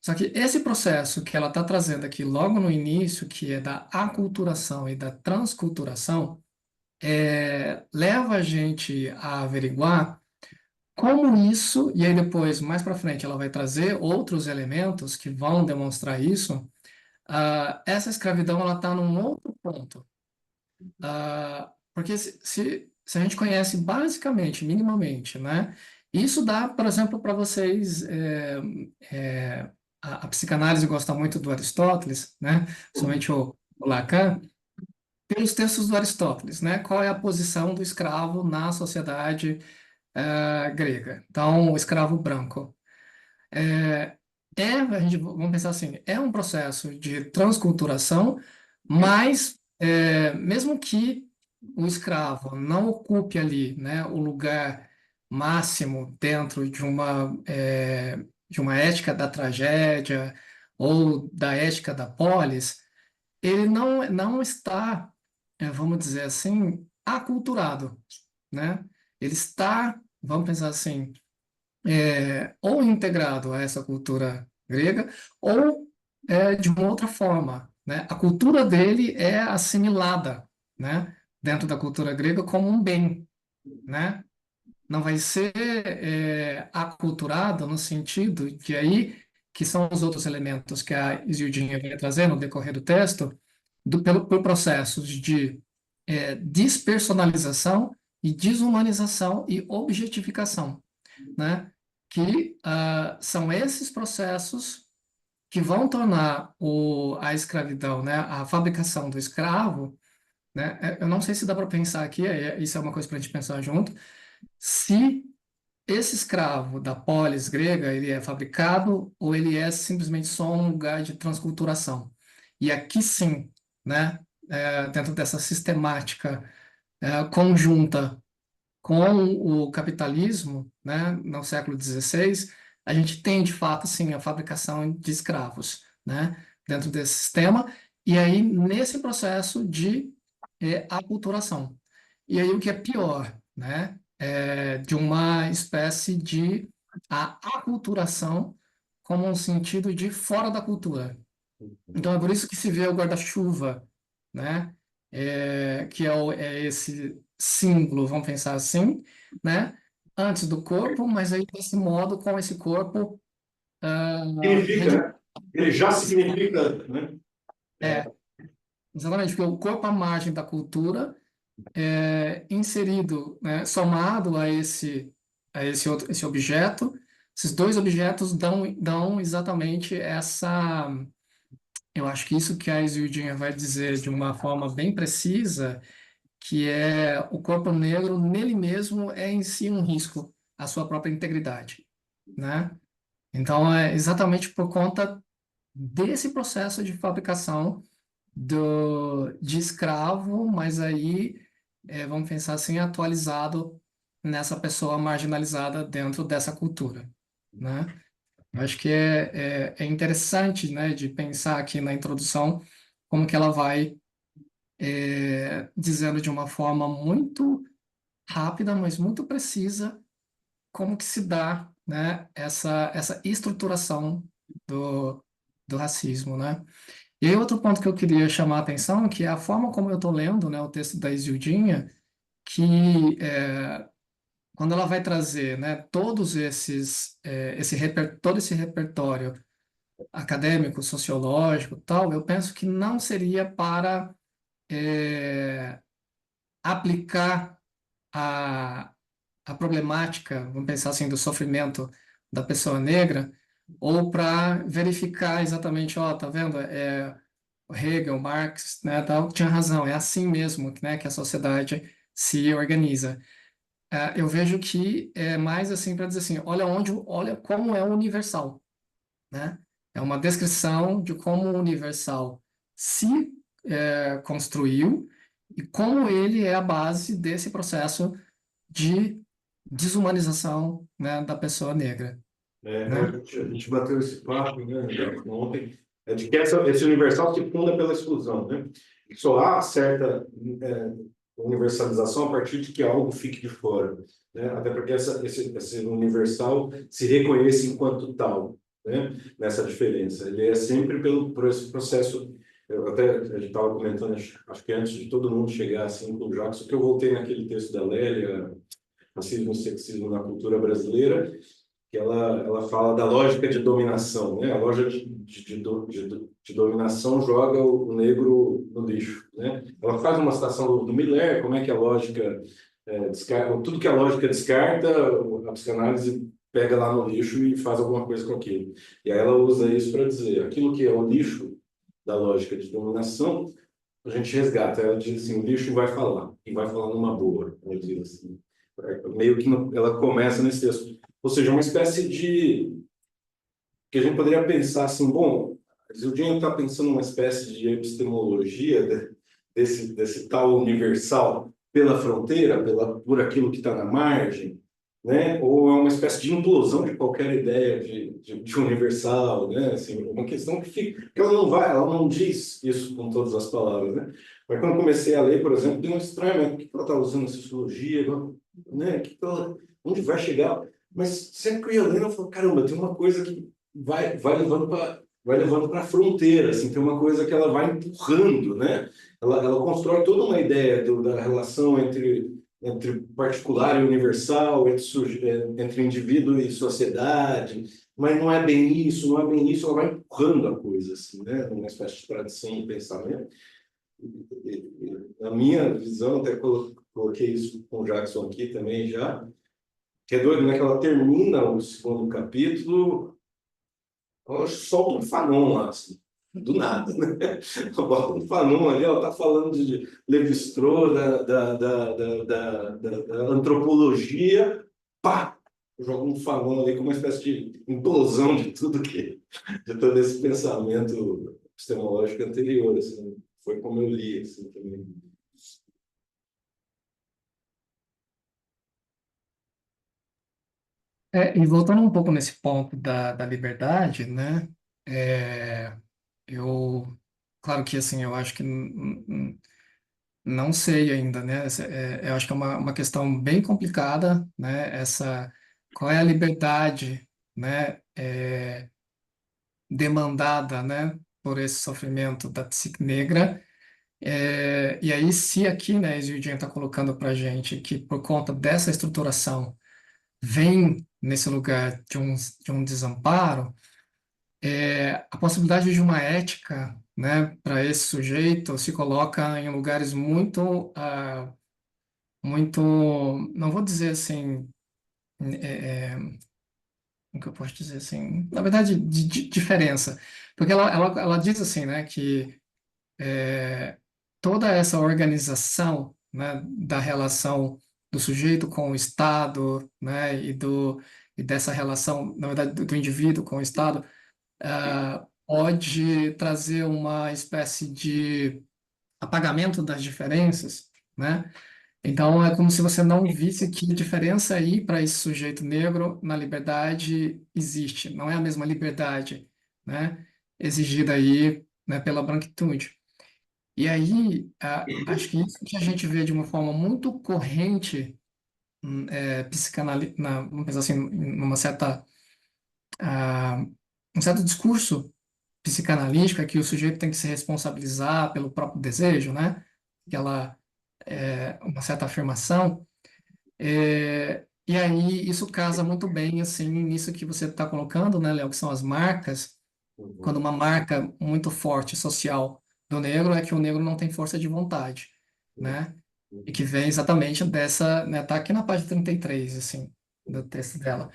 Speaker 4: Só que esse processo que ela está trazendo aqui logo no início, que é da aculturação e da transculturação, leva a gente a averiguar como isso, e aí depois, mais para frente, ela vai trazer outros elementos que vão demonstrar isso. Essa escravidão ela está num outro ponto. Porque se a gente conhece basicamente, minimamente, né? Isso dá, por exemplo, para vocês. A psicanálise gosta muito do Aristóteles, né? Principalmente o Lacan. Pelos textos do Aristóteles, né? Qual é a posição do escravo na sociedade grega? Então, o escravo branco. Vamos pensar assim, é um processo de transculturação, mas mesmo que o escravo não ocupe ali, né, o lugar máximo dentro de uma ética da tragédia ou da ética da polis, ele não está, vamos dizer assim, aculturado, né? Ele está, vamos pensar assim, ou integrado a essa cultura grega, ou de uma outra forma, né? A cultura dele é assimilada, né, dentro da cultura grega como um bem, né? Não vai ser aculturado no sentido de aí que são os outros elementos que a Isildinha vem trazer no decorrer do texto, por processos de despersonalização e desumanização e objetificação, né? Que são esses processos que vão tornar a escravidão, né? A fabricação do escravo, né? Eu não sei se dá para pensar aqui, isso é uma coisa para a gente pensar junto, se esse escravo da polis grega, ele é fabricado ou ele é simplesmente só um lugar de transculturação. E aqui sim, né? Dentro dessa sistemática conjunta com o capitalismo, né, no século XVI, a gente tem, de fato, sim, a fabricação de escravos, né, dentro desse sistema, e aí nesse processo de aculturação. E aí o que é pior, né, de uma espécie de a aculturação como um sentido de fora da cultura. Então é por isso que se vê o guarda-chuva, né? Que é esse símbolo, vamos pensar assim, né? Antes do corpo, mas aí desse modo, com esse corpo
Speaker 1: Significa, né? Ele já significa, né?
Speaker 4: é, exatamente, porque o corpo à margem da cultura é inserido, né, somado esse objeto, esses dois objetos dão exatamente essa. Eu acho que isso que a Isildinha vai dizer de uma forma bem precisa, que é o corpo negro nele mesmo é em si um risco à sua própria integridade, né? Então é exatamente por conta desse processo de fabricação de escravo, mas aí vamos pensar assim, atualizado nessa pessoa marginalizada dentro dessa cultura, né? Eu acho que é interessante, né, de pensar aqui na introdução como que ela vai dizendo de uma forma muito rápida, mas muito precisa, como que se dá, né, essa estruturação do, do racismo, né? E aí outro ponto que eu queria chamar a atenção, que é a forma como eu estou lendo, né, o texto da Isildinha, que quando ela vai trazer, né, todos todo esse repertório acadêmico, sociológico, tal, eu penso que não seria para é, aplicar a, a problemática, vamos pensar assim, do sofrimento da pessoa negra, ou para verificar exatamente, ó, tá vendo? O Hegel, Marx, né, tal, tinha razão, é assim mesmo, né, que a sociedade se organiza. Eu vejo que é mais assim para dizer assim, olha como é o universal, né? É uma descrição de como o universal se construiu e como ele é a base desse processo de desumanização, né, da pessoa negra, né?
Speaker 1: A gente bateu esse papo, né, ontem, de que esse universal se funda pela exclusão, né? Só há certa universalização a partir de que algo fique de fora, né? Até porque esse universal se reconhece enquanto tal, né? Nessa diferença. Ele é sempre por esse processo. A gente estava comentando, acho que antes de todo mundo chegar assim com o Jackson, que eu voltei naquele texto da Lélia, Racismo e Sexismo na Cultura Brasileira, que ela fala da lógica de dominação, né? A lógica de dominação joga o negro no lixo, né? Ela faz uma citação do Miller, como é que a lógica descarta, tudo que a lógica descarta, a psicanálise pega lá no lixo e faz alguma coisa com aquilo. E aí ela usa isso para dizer, aquilo que é o lixo da lógica de dominação, a gente resgata. Ela diz assim, o lixo vai falar, e vai falar numa boa, ela diz assim. Meio que ela começa nesse texto. Ou seja, uma espécie de que a gente poderia pensar assim, bom, o Zildjian está pensando uma espécie de epistemologia desse tal universal pela fronteira, por aquilo que está na margem, né? Ou é uma espécie de implosão de qualquer ideia de universal, né? Assim, uma questão que fica, que ela não diz isso com todas as palavras, né? Mas quando eu comecei a ler, por exemplo, deu um estranhamento, o que ela está usando sociologia, né? Onde vai chegar? Mas sempre que eu ia lendo, eu falo, caramba, tem uma coisa que vai levando para a fronteira, assim, tem uma coisa que ela vai empurrando, né? Ela constrói toda uma ideia da relação entre particular e universal, entre indivíduo e sociedade, mas não é bem isso, não é bem isso, ela vai empurrando a coisa, assim, né? Uma espécie de tradição de pensamento. Na minha visão, até coloquei isso com o Jackson aqui também já, que é doido, né? Que ela termina o segundo capítulo, ela solta um Fanon lá, assim, do nada, né? Bota um Fanon ali, ela tá falando de Lévi-Strauss, da antropologia, pá! Joga um Fanon ali como uma espécie de implosão de todo esse pensamento epistemológico anterior, assim. Foi como eu li, assim, também.
Speaker 4: E voltando um pouco nesse ponto da liberdade, né? É, eu, claro que assim, eu acho que não sei ainda, né? Eu acho que é uma questão bem complicada, né? qual é a liberdade, né, demandada, né, por esse sofrimento da psique negra. E aí, se aqui, né, Gildian está colocando para a gente que por conta dessa estruturação vem nesse lugar de um desamparo, a possibilidade de uma ética, né, para esse sujeito se coloca em lugares muito, muito, não vou dizer assim, como que eu posso dizer assim, na verdade, de diferença, porque ela diz assim, né, que toda essa organização, né, da relação do sujeito com o Estado, né, e dessa relação, na verdade, do indivíduo com o Estado, pode trazer uma espécie de apagamento das diferenças, né? Então, é como se você não visse que diferença aí para esse sujeito negro na liberdade existe. Não é a mesma liberdade, né, exigida aí, né, pela branquitude. E aí, acho que isso que a gente vê de uma forma muito corrente, vamos pensar assim, numa certa, um certo discurso psicanalítico é que o sujeito tem que se responsabilizar pelo próprio desejo, né? Aquela, uma certa afirmação. E aí, isso casa muito bem, assim, nisso que você está colocando, né, Léo, que são as marcas. Quando uma marca muito forte social do negro é que o negro não tem força de vontade, né? E que vem exatamente dessa, né, tá aqui na página 33, assim, do texto dela.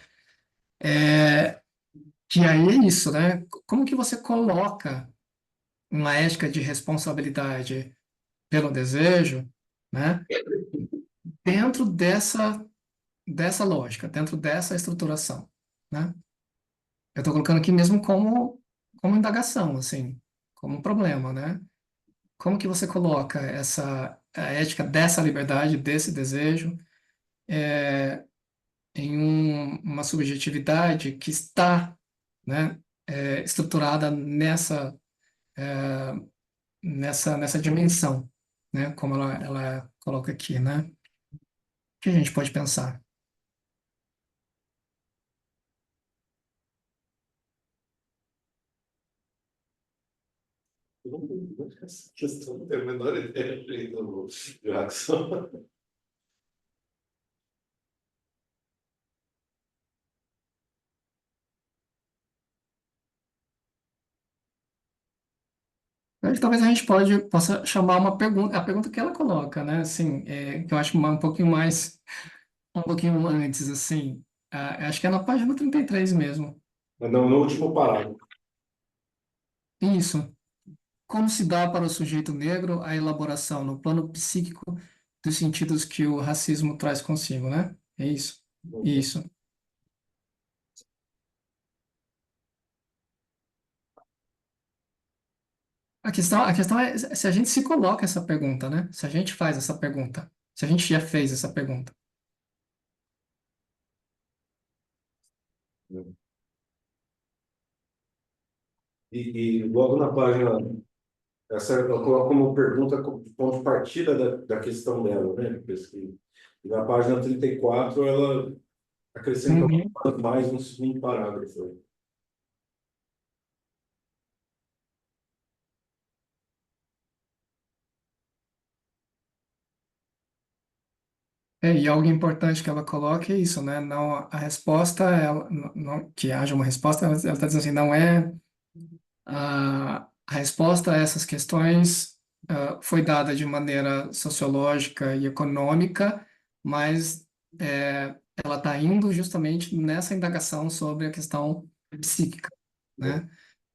Speaker 4: Que aí é isso, né? Como que você coloca uma ética de responsabilidade pelo desejo, né? Dentro dessa lógica, dentro dessa estruturação, né? Eu estou colocando aqui mesmo como indagação, assim, como um problema, né? Como que você coloca a ética dessa liberdade, desse desejo, em uma subjetividade que está, né, estruturada nessa dimensão, né, como ela coloca aqui, né? O que a gente pode pensar?
Speaker 1: Essa questão não tem a menor ideia do Jackson.
Speaker 4: Mas talvez a gente possa chamar uma pergunta, a pergunta que ela coloca, né? Assim, que eu acho um pouquinho antes, assim. Acho que é na página 33 mesmo.
Speaker 1: Mas não, no último parágrafo.
Speaker 4: Isso. Como se dá para o sujeito negro a elaboração no plano psíquico dos sentidos que o racismo traz consigo, né? É isso. Isso. A questão é se a gente se coloca essa pergunta, né? Se a gente faz essa pergunta. Se a gente já fez essa pergunta.
Speaker 1: E logo na página, essa ela coloca como pergunta, como ponto de partida da questão dela, né? De pesquisa. E na página 34 ela acrescenta
Speaker 4: Uhum.
Speaker 1: mais um segundo parágrafo.
Speaker 4: E algo importante que ela coloca é isso, né? Não, a resposta, que haja uma resposta, ela está dizendo assim, não é a resposta a essas questões foi dada de maneira sociológica e econômica, mas ela está indo justamente nessa indagação sobre a questão psíquica, né?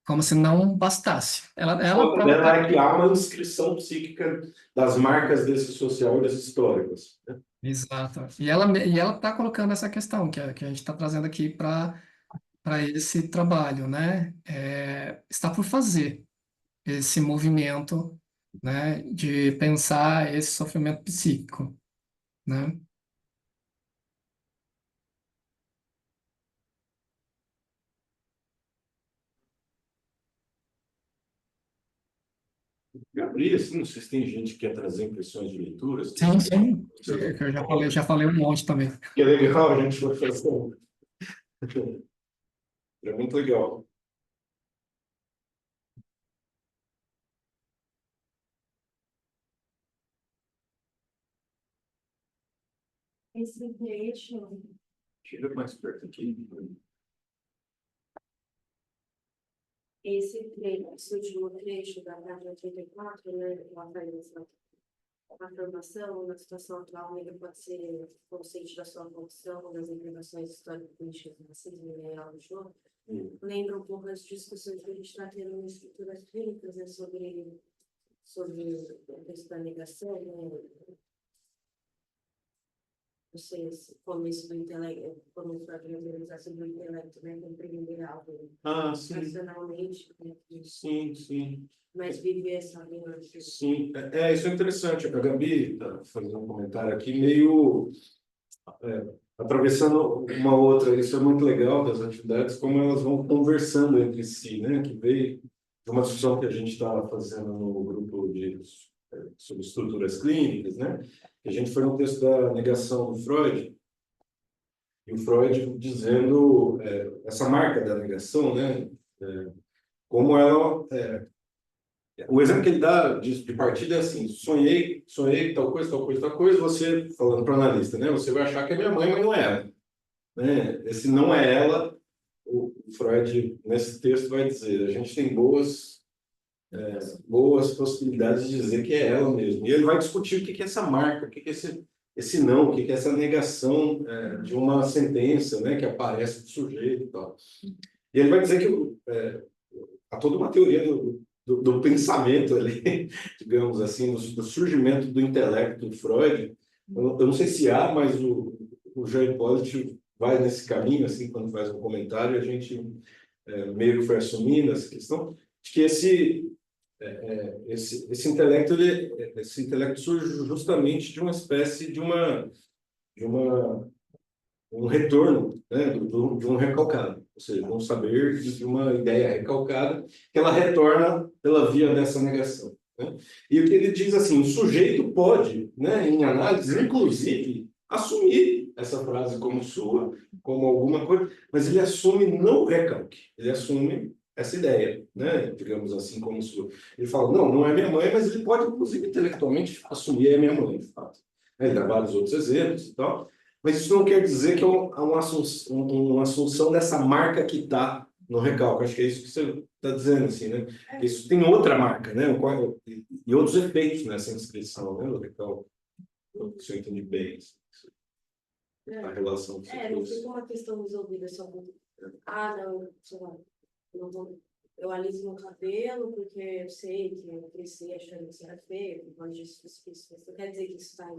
Speaker 4: Como se não bastasse. Ela
Speaker 1: Outra dela
Speaker 4: própria.
Speaker 1: é que há uma descrição psíquica das marcas desse social e das históricas, né?
Speaker 4: Exato. E ela está colocando essa questão que a gente está trazendo aqui para esse trabalho, né? Está por fazer esse movimento, né, de pensar esse sofrimento psíquico, né?
Speaker 1: Gabriel, assim, não sei se tem gente que quer trazer impressões de leituras.
Speaker 4: Sim, sim. Eu já falei um monte também.
Speaker 1: Que é legal, a gente vai fazer É muito legal.
Speaker 2: Esse trecho,
Speaker 1: Chega mais perto aqui.
Speaker 2: esse último trecho da página 84, né, ela faz a afirmação na situação atual, ele pode ser consciente da sua condição, das implicações histórico-políticas do racismo e real do jogo. Lembra um pouco as discussões que a gente está tendo em estruturas clínicas, né, sobre a questão da negação, né? Não sei como isso do intelecto, como isso pode organizar sobre o intelecto, né? Compreender algo
Speaker 1: Sim.
Speaker 2: racionalmente, né?
Speaker 1: Sim.
Speaker 2: Mas viver essa nuance.
Speaker 1: Sim. Isso é interessante. A Gabi está fazendo um comentário aqui, meio atravessando uma outra. Isso é muito legal das atividades, como elas vão conversando entre si, né? Que veio de uma discussão que a gente estava fazendo no grupo sobre estruturas clínicas, né? Que a gente foi no texto da negação do Freud, e o Freud dizendo essa marca da negação, né? Como ela o exemplo que ele dá de partida é assim: sonhei tal coisa, você, falando para o analista, né? Você vai achar que é minha mãe, mas não é ela. Né? Esse não é ela, o Freud, nesse texto, vai dizer: a gente tem boas possibilidades de dizer que é ela mesmo. E ele vai discutir o que é essa marca, o que é esse não, o que é essa negação de uma sentença, né? Que aparece do sujeito e tal. E ele vai dizer que há toda uma teoria do pensamento ali, digamos assim, do surgimento do intelecto do Freud. Eu não sei se há, mas o Jean Hipólito vai nesse caminho, assim, quando faz um comentário, a gente meio que foi assumindo essa questão de que esse intelecto surge justamente de uma espécie de um retorno, né, de um recalcado, ou seja, de um saber de uma ideia recalcada que ela retorna pela via dessa negação. Né? E o que ele diz assim: o sujeito pode, né, em análise, inclusive, assumir essa frase como sua, como alguma coisa, mas ele assume não o recalque, ele assume essa ideia, né, digamos assim, como sua. Ele fala: não é minha mãe, mas ele pode, inclusive, intelectualmente assumir é minha mãe, de fato. Ele dá vários outros exemplos e tal. Mas isso não quer dizer que é uma assunção dessa marca que está no recalque. Acho que é isso que você está dizendo, assim, né? Isso tem outra marca, né? E outros efeitos nessa inscrição, né? No recalque. Se eu entendi bem, assim, a relação que você
Speaker 2: Não
Speaker 1: trouxe.
Speaker 2: fica uma questão resolvida só com... não, sei lá, eu aliso meu cabelo porque eu sei que eu cresci achando que isso era feio, por causa disso. Não quer dizer que isso está...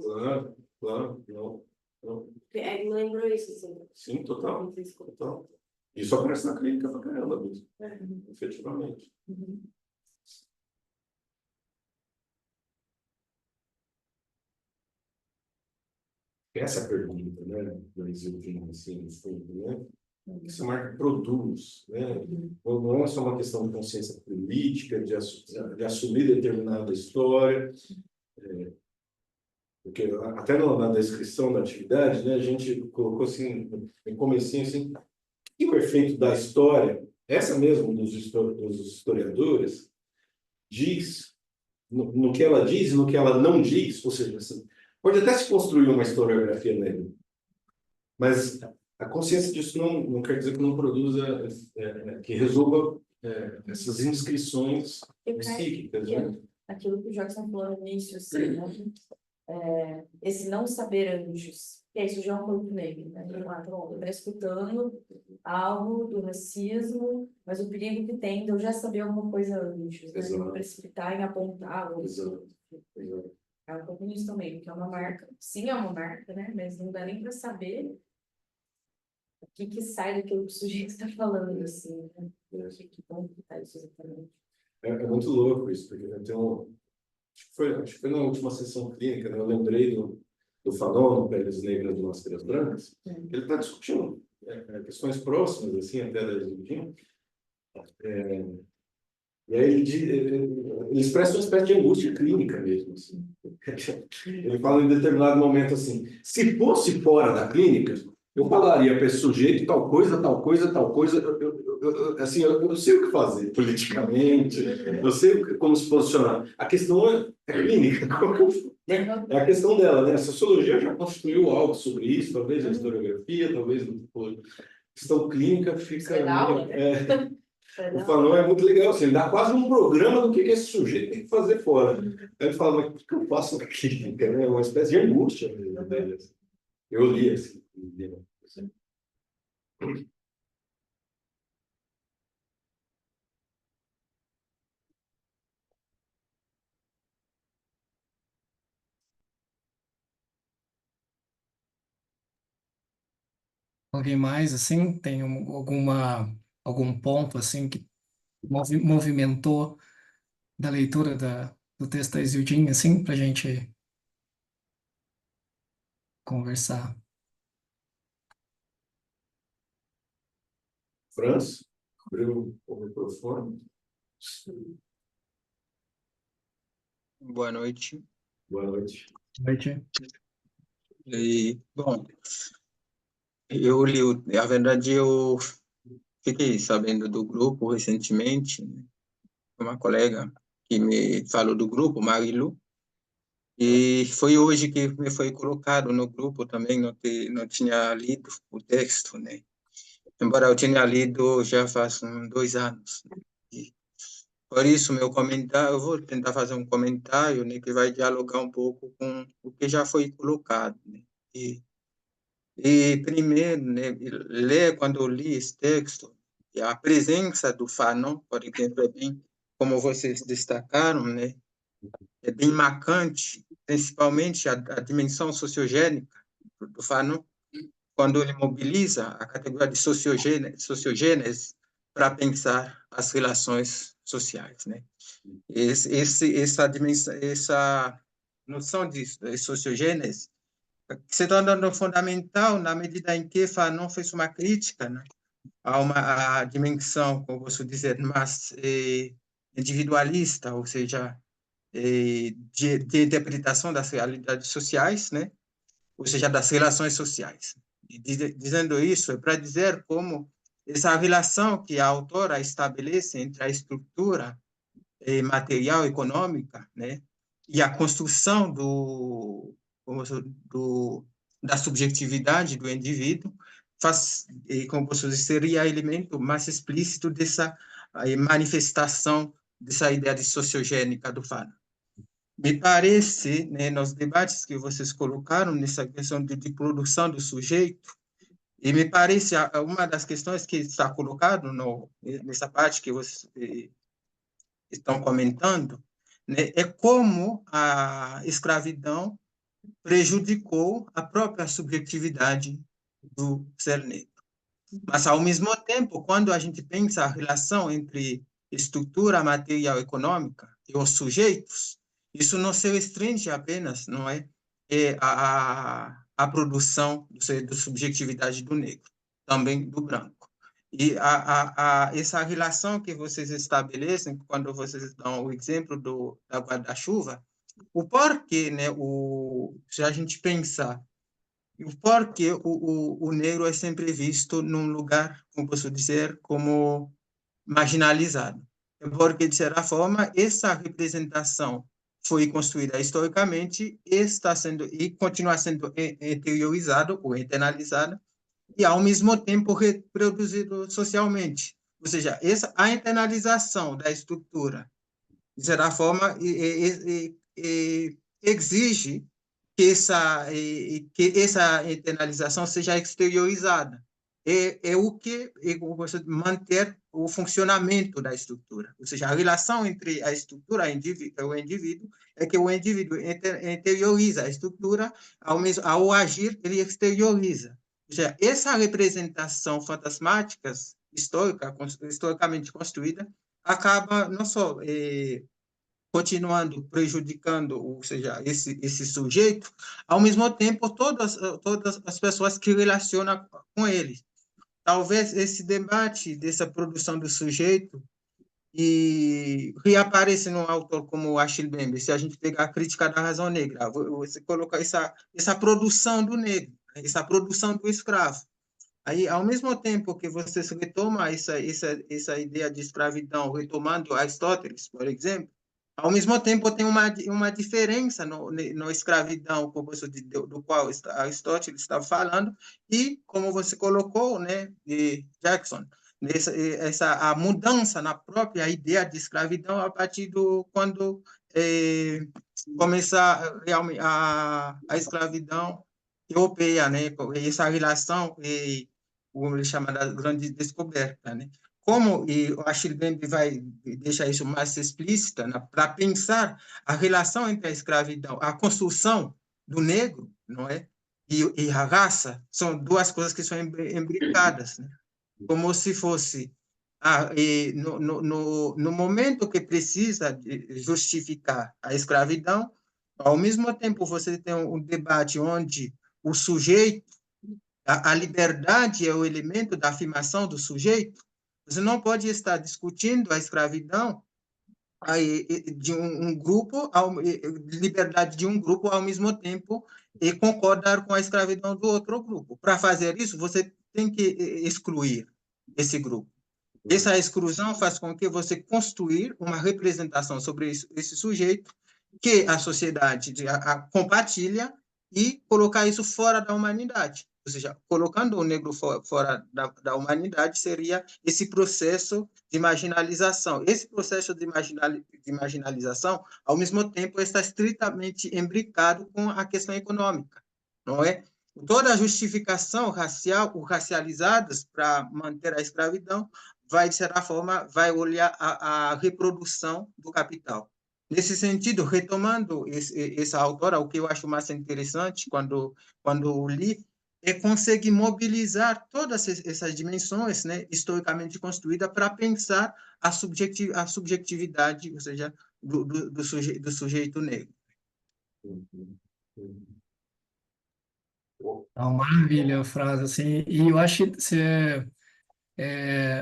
Speaker 1: Claro, não.
Speaker 2: Me lembrou isso, assim.
Speaker 1: Sim, total. Isso aparece na clínica pra caramba mesmo. Efetivamente. Essa é a pergunta, né, do Isildo, assim, no fundo, né? O que essa marca produz, né? Não é só uma questão de consciência política, de assumir determinada história, porque até na descrição da atividade, né, a gente colocou assim, em comecinho, assim, e o efeito da história, essa mesmo dos historiadores, diz, no que ela diz e no que ela não diz, ou seja, assim, pode até se construir uma historiografia nele, mas a consciência disso não quer dizer que não produza, que resolva essas inscrições psíquicas, né?
Speaker 6: Aquilo que o Jackson falou no início, assim, né? Esse não saber antes, que isso já é um corpo negro, né? Eu estou escutando algo do racismo, mas o perigo que tem de eu já saber alguma coisa antes, né?
Speaker 1: Exato.
Speaker 6: Me precipitar em apontar algo.
Speaker 1: Exato.
Speaker 6: É um pouco isso também, que é uma marca. Sim, é uma marca, né? Mas não dá nem para saber o que sai daquilo que o sujeito está falando, assim, né? Que ponto que está isso exatamente.
Speaker 1: É muito louco isso, porque eu tenho... Acho que foi na última sessão clínica, né? Eu lembrei do Fanon, Peles Negras de Máscaras Brancas, que ele está discutindo questões próximas, assim, até da Isildo. E aí ele expressa uma espécie de angústia clínica mesmo. Assim. Ele fala em determinado momento assim: se fosse fora da clínica, Eu falaria para esse sujeito tal coisa, tal coisa, tal coisa. Assim, eu sei o que fazer politicamente, eu sei como se posicionar. A questão é clínica, né? É a questão dela, né? A sociologia já construiu algo sobre isso, talvez a historiografia, talvez a questão clínica fica
Speaker 6: Vai dar aula,
Speaker 1: meio,
Speaker 6: né? Vai
Speaker 1: o
Speaker 6: dar
Speaker 1: Fanon é muito legal, assim, ele dá quase um programa do que esse sujeito tem que fazer fora. Aí ele fala, mas o que eu faço na clínica? Né? É uma espécie de angústia mesmo dele, assim. Eu li assim.
Speaker 4: Alguém mais, assim, tem algum ponto, assim, que movimentou da leitura do texto da Isildinha, assim, para a gente conversar?
Speaker 1: França, abriu o microfone.
Speaker 7: Boa noite.
Speaker 1: Boa noite.
Speaker 4: Noite.
Speaker 7: Bom, a verdade, eu fiquei sabendo do grupo recentemente, né? Uma colega que me falou do grupo, Marilu, e foi hoje que me foi colocado no grupo também, não tinha lido o texto, né? Embora eu tenha lido já faz uns 2 anos. E por isso, meu comentário, eu vou tentar fazer um comentário, né, que vai dialogar um pouco com o que já foi colocado, né? E primeiro, né, quando eu li esse texto, e a presença do Fanon, por exemplo, é bem, como vocês destacaram, né, é bem marcante, principalmente a dimensão sociogênica do Fanon, quando ele mobiliza a categoria de sociogênese para pensar as relações sociais, né? Essa dimensão, essa noção de sociogênese se torna fundamental na medida em que Fanon fez uma crítica, né, a dimensão, como posso dizer, mais individualista, ou seja, de interpretação das realidades sociais, né, ou seja, das relações sociais. E dizendo isso, é para dizer como essa relação que a autora estabelece entre a estrutura material econômica, né, e a construção da subjetividade do indivíduo faz, como posso dizer, seria elemento mais explícito dessa manifestação dessa ideia de sociogênica do Fanon. Me parece, né, nos debates que vocês colocaram nessa questão de produção do sujeito, e me parece uma das questões que está colocado nessa parte que vocês estão comentando, né, é como a escravidão prejudicou a própria subjetividade do ser negro. Mas, ao mesmo tempo, quando a gente pensa a relação entre estrutura material econômica e os sujeitos, isso não se restringe apenas, não é, a produção da subjetividade do negro, também do branco. E essa relação que vocês estabelecem, quando vocês dão o exemplo da guarda-chuva, o porquê, né, se a gente pensar, o porquê o negro é sempre visto num lugar, como posso dizer, como marginalizado. Porque, de certa forma, essa representação foi construída historicamente e continua sendo interiorizada ou internalizada e, ao mesmo tempo, reproduzido socialmente. Ou seja, a internalização da estrutura, de certa forma, exige que essa internalização seja exteriorizada. É o que manter o funcionamento da estrutura. Ou seja, a relação entre a estrutura e o indivíduo é que o indivíduo interioriza a estrutura, ao agir, ele exterioriza. Ou seja, essa representação fantasmática, historicamente construída, acaba não só continuando prejudicando, ou seja, esse sujeito, ao mesmo tempo todas as pessoas que relacionam com ele. Talvez esse debate dessa produção do sujeito e reaparece num autor como Achille Mbembe, se a gente pegar a Crítica da Razão Negra, você coloca essa produção do negro, essa produção do escravo. Aí, ao mesmo tempo que você retoma essa ideia de escravidão, retomando Aristóteles, por exemplo, ao mesmo tempo tem uma diferença no escravidão, do qual Aristóteles estava falando, e, como você colocou, né, de Jackson, a mudança na própria ideia de escravidão a partir do quando começa realmente a escravidão europeia, né, essa relação como ele chama da grande descoberta, né? Como e o Achille Mbembe vai deixar isso mais explícita, né, para pensar a relação entre a escravidão, a construção do negro, não é? E a raça são duas coisas que são imbricadas, né? Como se fosse no momento que precisa justificar a escravidão, ao mesmo tempo você tem um debate onde o sujeito, a liberdade é o elemento da afirmação do sujeito. Você não pode estar discutindo a escravidão de um grupo, liberdade de um grupo ao mesmo tempo e concordar com a escravidão do outro grupo. Para fazer isso, você tem que excluir esse grupo. Essa exclusão faz com que você construir uma representação sobre esse sujeito que a sociedade compartilha e colocar isso fora da humanidade. Ou seja, colocando o negro fora da humanidade seria esse processo de marginalização. Esse processo de marginalização, ao mesmo tempo, está estritamente imbricado com a questão econômica, não é? Toda a justificação racial, ou racializadas para manter a escravidão, vai, de certa forma, vai olhar a reprodução do capital. Nesse sentido, retomando essa autora, o que eu acho mais interessante quando li, é conseguir mobilizar todas essas dimensões, né, historicamente construídas para pensar a subjetividade, ou seja, do sujeito negro.
Speaker 4: Então, maravilha a frase, assim, e eu acho que você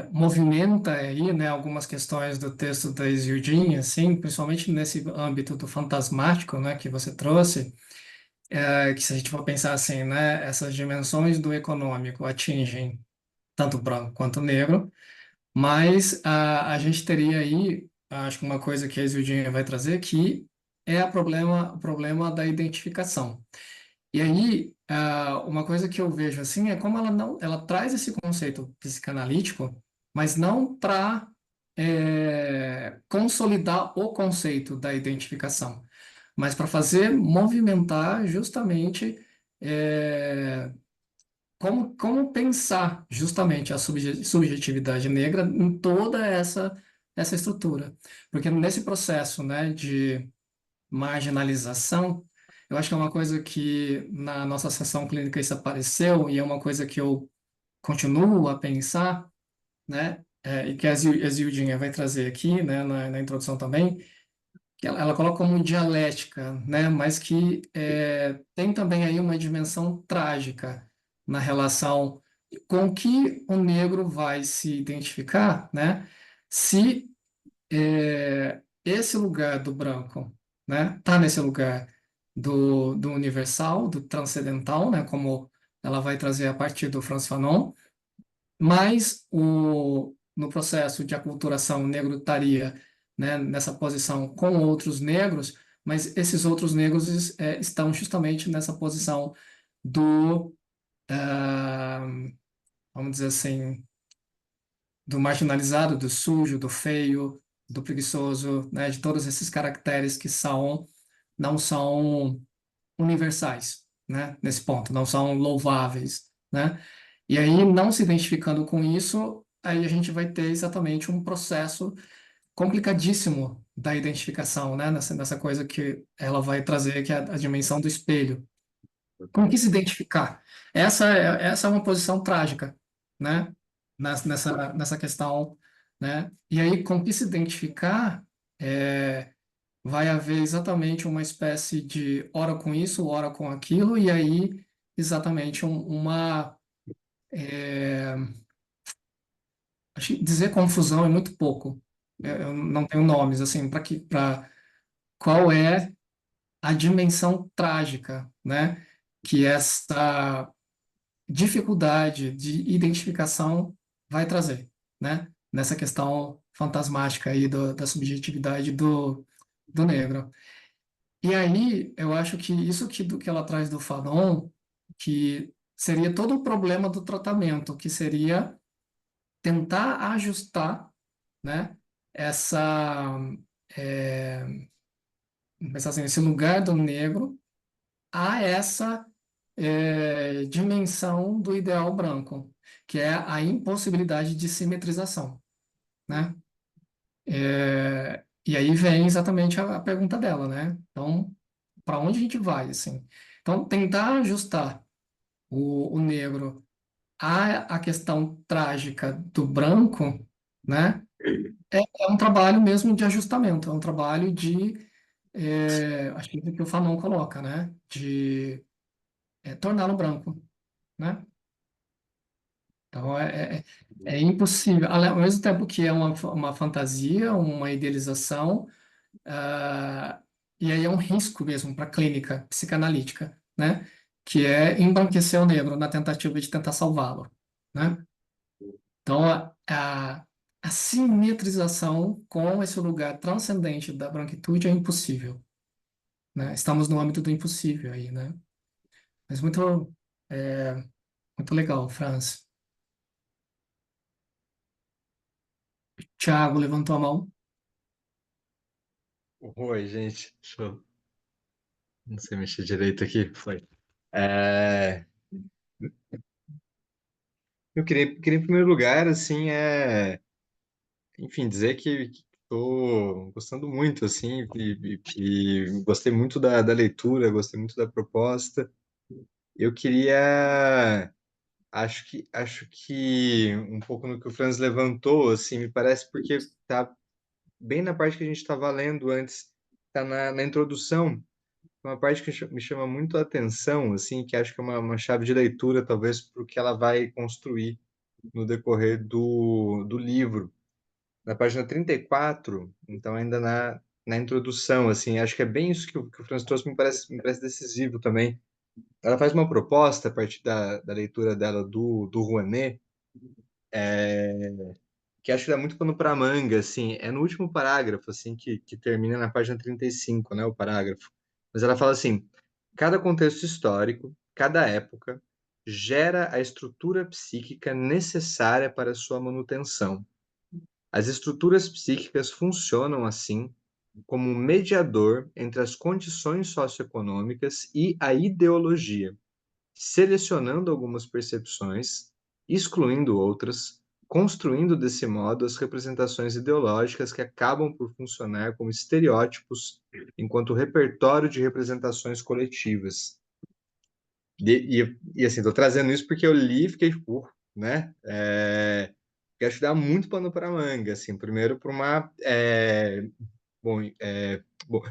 Speaker 4: movimenta aí, né, algumas questões do texto da Isildim, assim, principalmente nesse âmbito do fantasmático, né, que você trouxe, que se a gente for pensar assim, né, essas dimensões do econômico atingem tanto o branco quanto o negro, mas a gente teria aí, acho que uma coisa que a Isildim vai trazer, que é o problema da identificação. E aí, uma coisa que eu vejo assim é como ela traz esse conceito psicanalítico, mas não para consolidar o conceito da identificação, mas para fazer movimentar justamente como pensar justamente a subjetividade negra em toda essa estrutura. Porque nesse processo, né, de marginalização, eu acho que é uma coisa que na nossa sessão clínica isso apareceu e é uma coisa que eu continuo a pensar, né? E que a Zildinha vai trazer aqui, né, na introdução também, que ela coloca como dialética, né? Mas que tem também aí uma dimensão trágica na relação com que o negro vai se identificar, né? Se esse lugar do branco, né, tá nesse lugar do universal, do transcendental, né, como ela vai trazer a partir do Frantz Fanon, mas no processo de aculturação o negro estaria, né, nessa posição com outros negros, mas esses outros negros estão justamente nessa posição do, ah, vamos dizer assim, do marginalizado, do sujo, do feio, do preguiçoso, né, de todos esses caracteres que não são universais, né, nesse ponto, não são louváveis, né? E aí, não se identificando com isso, aí a gente vai ter exatamente um processo complicadíssimo da identificação, né, nessa coisa que ela vai trazer, que é a dimensão do espelho. Com que se identificar? Essa é uma posição trágica, né? Nessa questão, né? E aí, com que se identificar, vai haver exatamente uma espécie de ora com isso, ora com aquilo, e aí exatamente acho que dizer confusão é muito pouco. Eu não tenho nomes assim para qual é a dimensão trágica, né? Que essa dificuldade de identificação vai trazer, né? Nessa questão fantasmática aí da subjetividade do negro. E aí, eu acho que isso que ela traz do Fanon, que seria todo o problema do tratamento, que seria tentar ajustar, né, essa, é, vamos pensar assim, esse lugar do negro a essa dimensão do ideal branco, que é a impossibilidade de simetrização, né? E aí vem exatamente a pergunta dela, né? Então, para onde a gente vai, assim? Então, tentar ajustar o negro à questão trágica do branco, né? É um trabalho mesmo de ajustamento, é um trabalho de, acho que é o que o Fanon coloca, né? De torná-lo branco, né? Então, é impossível. Ao mesmo tempo que é uma fantasia, uma idealização, ah, e aí é um risco mesmo para a clínica psicanalítica, né? Que é embranquecer o negro na tentativa de tentar salvá-lo, né? Então, a simetrização com esse lugar transcendente da branquitude é impossível, né? Estamos no âmbito do impossível aí, né? Mas é, muito legal, Franz. Tiago levantou a mão.
Speaker 8: Oi, gente. Deixa eu... Não sei mexer direito aqui. Foi. É, eu queria, em primeiro lugar, assim, enfim, dizer que estou gostando muito, assim, e gostei muito da leitura, gostei muito da proposta. Eu queria, acho que um pouco no que o Franz levantou, assim, me parece porque está bem na parte que a gente estava lendo antes, está na introdução. Uma parte que me chama muito a atenção, assim, que acho que é uma chave de leitura, talvez, para o que ela vai construir no decorrer do livro. Na página 34, então, ainda na introdução, assim, acho que é bem isso que o Franz trouxe, me parece decisivo também. Ela faz uma proposta, a partir da leitura dela do Rouanet, que acho que dá muito pano para manga, assim, é no último parágrafo, assim, que termina na página 35, né, o parágrafo. Mas ela fala assim: cada contexto histórico, cada época, gera a estrutura psíquica necessária para sua manutenção. As estruturas psíquicas funcionam, assim, como um mediador entre as condições socioeconômicas e a ideologia, selecionando algumas percepções, excluindo outras, construindo desse modo as representações ideológicas que acabam por funcionar como estereótipos enquanto repertório de representações coletivas. E assim, estou trazendo isso porque eu li e fiquei tipo, né? Que acho que dá muito pano para manga, assim, primeiro por uma bom, bom,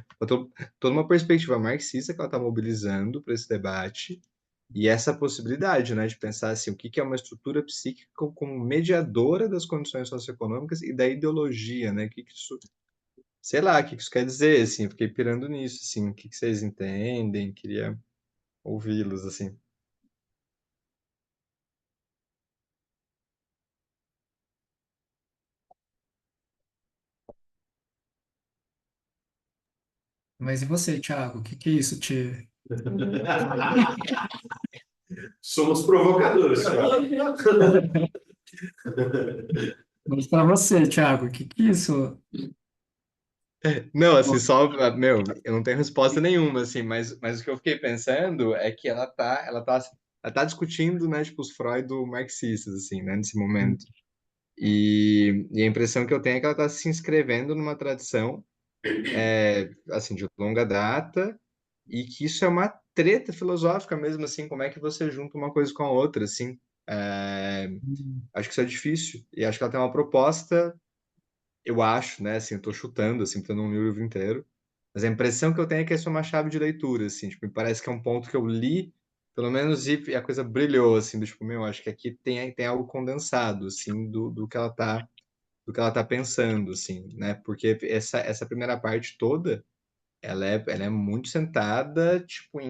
Speaker 8: toda uma perspectiva marxista que ela está mobilizando para esse debate, e essa possibilidade, né, de pensar assim, o que é uma estrutura psíquica como mediadora das condições socioeconômicas e da ideologia, né? Que isso, sei lá, o que isso quer dizer, assim, eu fiquei pirando nisso, assim, o que vocês entendem, queria ouvi-los, assim.
Speaker 4: Mas e você, Thiago? O que é isso te...
Speaker 1: Somos provocadores, cara.
Speaker 4: Mas para você, Thiago, o que é isso?
Speaker 8: Não, assim, meu, eu não tenho resposta nenhuma, assim, mas o que eu fiquei pensando é que ela tá discutindo, né, tipo, os freudo-marxistas, assim, né, nesse momento. E a impressão que eu tenho é que ela está se inscrevendo numa tradição, assim, de longa data, e que isso é uma treta filosófica mesmo, assim, como é que você junta uma coisa com a outra, assim. É, acho que isso é difícil, e acho que ela tem uma proposta, eu acho, né, assim, eu tô chutando, assim, porque eu não li o livro inteiro, mas a impressão que eu tenho é que isso é uma chave de leitura, assim, tipo, me parece que é um ponto que eu li, pelo menos, e a coisa brilhou, assim, do tipo, meu, acho que aqui tem algo condensado, assim, do que ela tá pensando, assim, né, porque essa primeira parte toda, ela é muito centrada, tipo,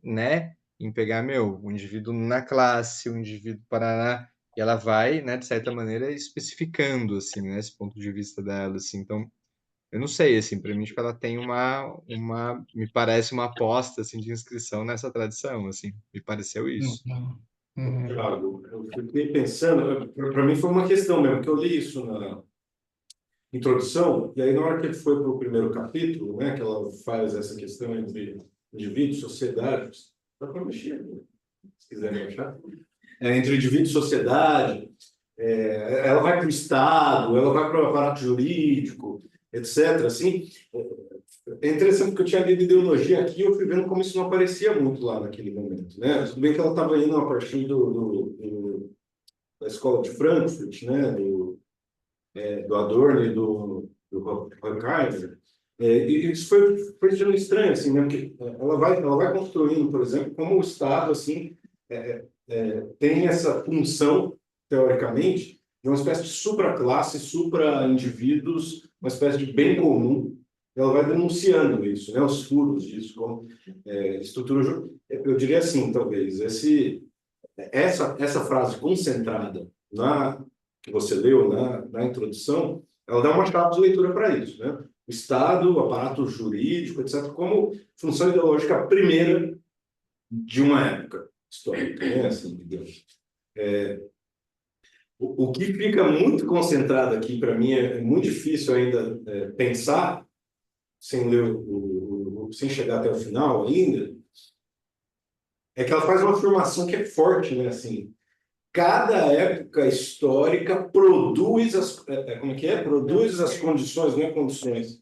Speaker 8: né, em pegar, meu, o indivíduo na classe, o indivíduo paraná, e ela vai, né, de certa maneira, especificando, assim, né, esse ponto de vista dela, assim, então, eu não sei, assim, para mim, tipo, ela tem me parece uma aposta, assim, de inscrição nessa tradição, assim, me pareceu isso.
Speaker 4: Uhum. Uhum.
Speaker 1: Thiago, eu fiquei pensando, para mim foi uma questão mesmo, que eu li isso na introdução, e aí na hora que ele foi para o primeiro capítulo, né, que ela faz essa questão entre indivíduos, sociedades, dá para mexer, né, se quiserem achar, entre indivíduo e sociedade, ela vai para o Estado, ela vai para o aparato jurídico, etc. Assim, é interessante porque eu tinha lido ideologia aqui e eu fui vendo como isso não aparecia muito lá naquele momento, né? Tudo bem que ela estava indo a partir da escola de Frankfurt, né? Do Adorno e do Horkheimer. E isso foi sendo estranho, assim, né? Porque ela vai construindo, por exemplo, como o Estado, assim, tem essa função, teoricamente, de uma espécie de supraclasse, supra-indivíduos, uma espécie de bem comum. Ela vai denunciando isso, né? Os furos disso, como estrutura. Eu diria assim, talvez, essa frase concentrada que você leu na introdução, ela dá uma chave de leitura para isso, né? O Estado, o aparato jurídico, etc., como função ideológica primeira de uma época histórica, né? Assim, digamos. O que fica muito concentrado aqui, para mim, é muito difícil ainda pensar, sem ler sem chegar até o final ainda, é que ela faz uma afirmação que é forte, né? Assim, cada época histórica produz como é que é? Produz as condições, não é condições,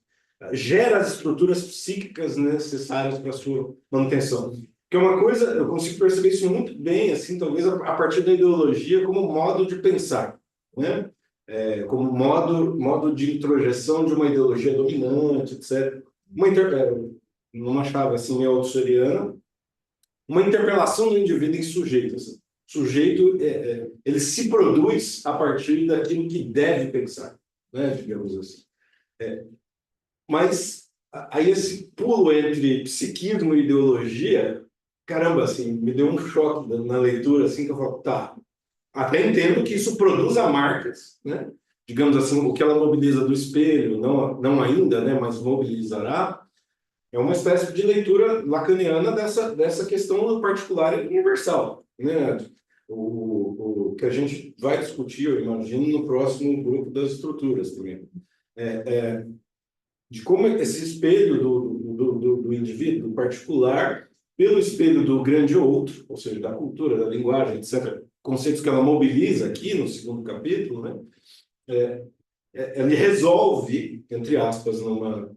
Speaker 1: gera as estruturas psíquicas necessárias para a sua manutenção. Que é uma coisa, eu consigo perceber isso muito bem, assim, talvez a partir da ideologia como modo de pensar, né? Como modo de introjeção de uma ideologia dominante, etc. Numa chave assim, auxiliana, uma interpelação do indivíduo em sujeito. Assim. Sujeito, ele se produz a partir daquilo que deve pensar, né? Digamos assim. Mas aí esse pulo entre psiquismo e ideologia, caramba, assim, me deu um choque na leitura, assim, que eu falo, tá, até entendo que isso produza marcas, né? Digamos assim, o que ela mobiliza do espelho, não ainda, né, mas mobilizará, é uma espécie de leitura lacaniana dessa questão do particular e universal, né? O que a gente vai discutir, eu imagino, no próximo grupo das estruturas também. De como esse espelho do indivíduo, do particular, pelo espelho do grande outro, ou seja, da cultura, da linguagem, etc., conceitos que ela mobiliza aqui no segundo capítulo, né? Ele resolve, entre aspas, numa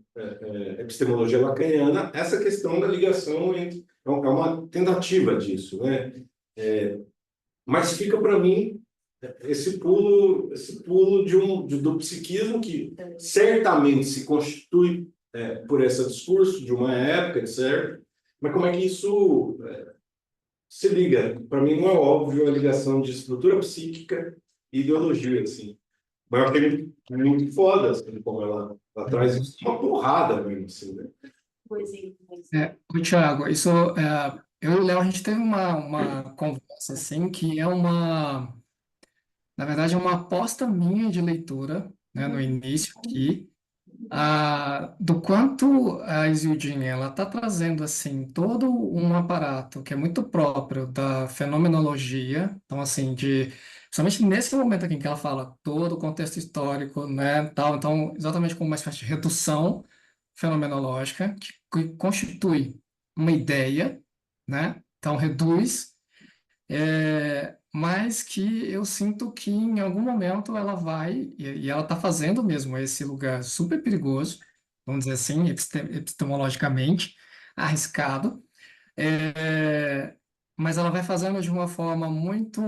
Speaker 1: epistemologia lacaniana, essa questão da ligação entre... É uma tentativa disso, né? Mas fica para mim esse pulo do psiquismo que certamente se constitui por esse discurso de uma época, etc. Mas como é que isso se liga? Para mim não é óbvio a ligação de estrutura psíquica e ideologia, assim. Mas eu achei muito foda, assim, como ela traz isso, uma porrada mesmo, assim, né?
Speaker 4: O Thiago, eu e o Léo, a gente teve uma conversa assim, que na verdade, é uma aposta minha de leitura, né, no início aqui, do quanto a Isildinha ela está trazendo assim todo um aparato que é muito próprio da fenomenologia, então assim somente nesse momento aqui em que ela fala todo o contexto histórico, né, tal, então exatamente como uma espécie de redução fenomenológica que constitui uma ideia, né, então reduz mas que eu sinto que em algum momento ela vai, e ela está fazendo mesmo esse lugar super perigoso, vamos dizer assim, epistemologicamente arriscado, é, mas ela vai fazendo de uma forma muito.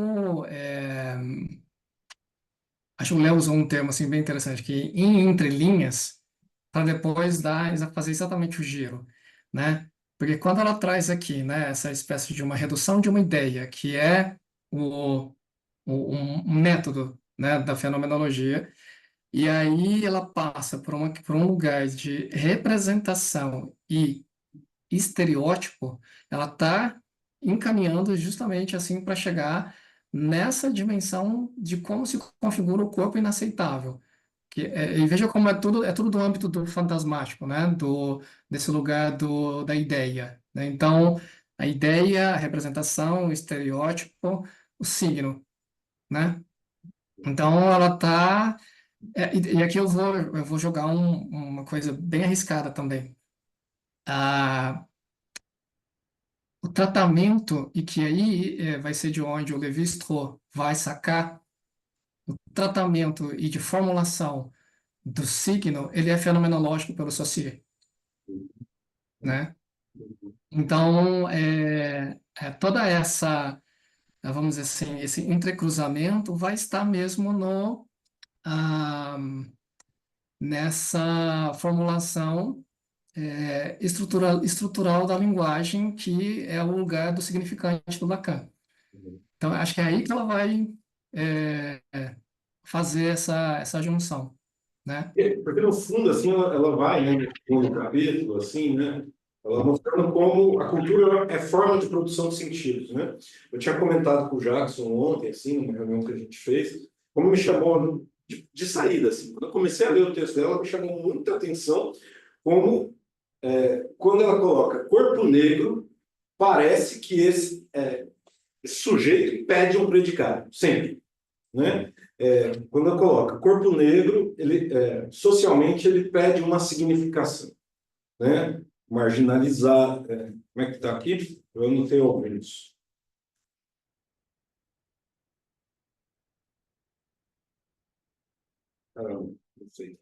Speaker 4: Acho que o Léo usou um termo assim, bem interessante, que em entrelinhas, para depois fazer exatamente o giro, né? Porque quando ela traz aqui, né, essa espécie de uma redução de uma ideia, que é um método, né, da fenomenologia, e aí ela passa por um lugar de representação e estereótipo, ela está encaminhando justamente assim para chegar nessa dimensão de como se configura o corpo inaceitável. E veja como é tudo do âmbito do fantasmático, né? Desse lugar da ideia, né? Então, a ideia, a representação, o estereótipo, o signo, né? Então, ela tá... e aqui eu vou jogar uma coisa bem arriscada também. Ah, o tratamento, e que aí vai ser de onde o Lévi-Strauss vai sacar, o tratamento e de formulação do signo, ele é fenomenológico pelo Saussure, né? Então, toda essa, vamos dizer assim, esse entrecruzamento vai estar mesmo ah, nessa formulação estrutural da linguagem, que é o lugar do significante do Lacan. Então, acho que é aí que ela vai fazer essa junção, né?
Speaker 1: Porque, no fundo, assim, ela vai, né, no segundo capítulo, assim, né, ela mostrando como a cultura é forma de produção de sentidos, né? Eu tinha comentado com o Jackson ontem, assim, numa reunião que a gente fez, como me chamou de saída, assim. Quando eu comecei a ler o texto dela, me chamou muita atenção como, quando ela coloca corpo negro, parece que esse sujeito pede um predicado, sempre, né? Quando eu coloco corpo negro, socialmente ele pede uma significação, né? Marginalizar, como é que está aqui? Eu não tenho alguns. Caramba, não sei.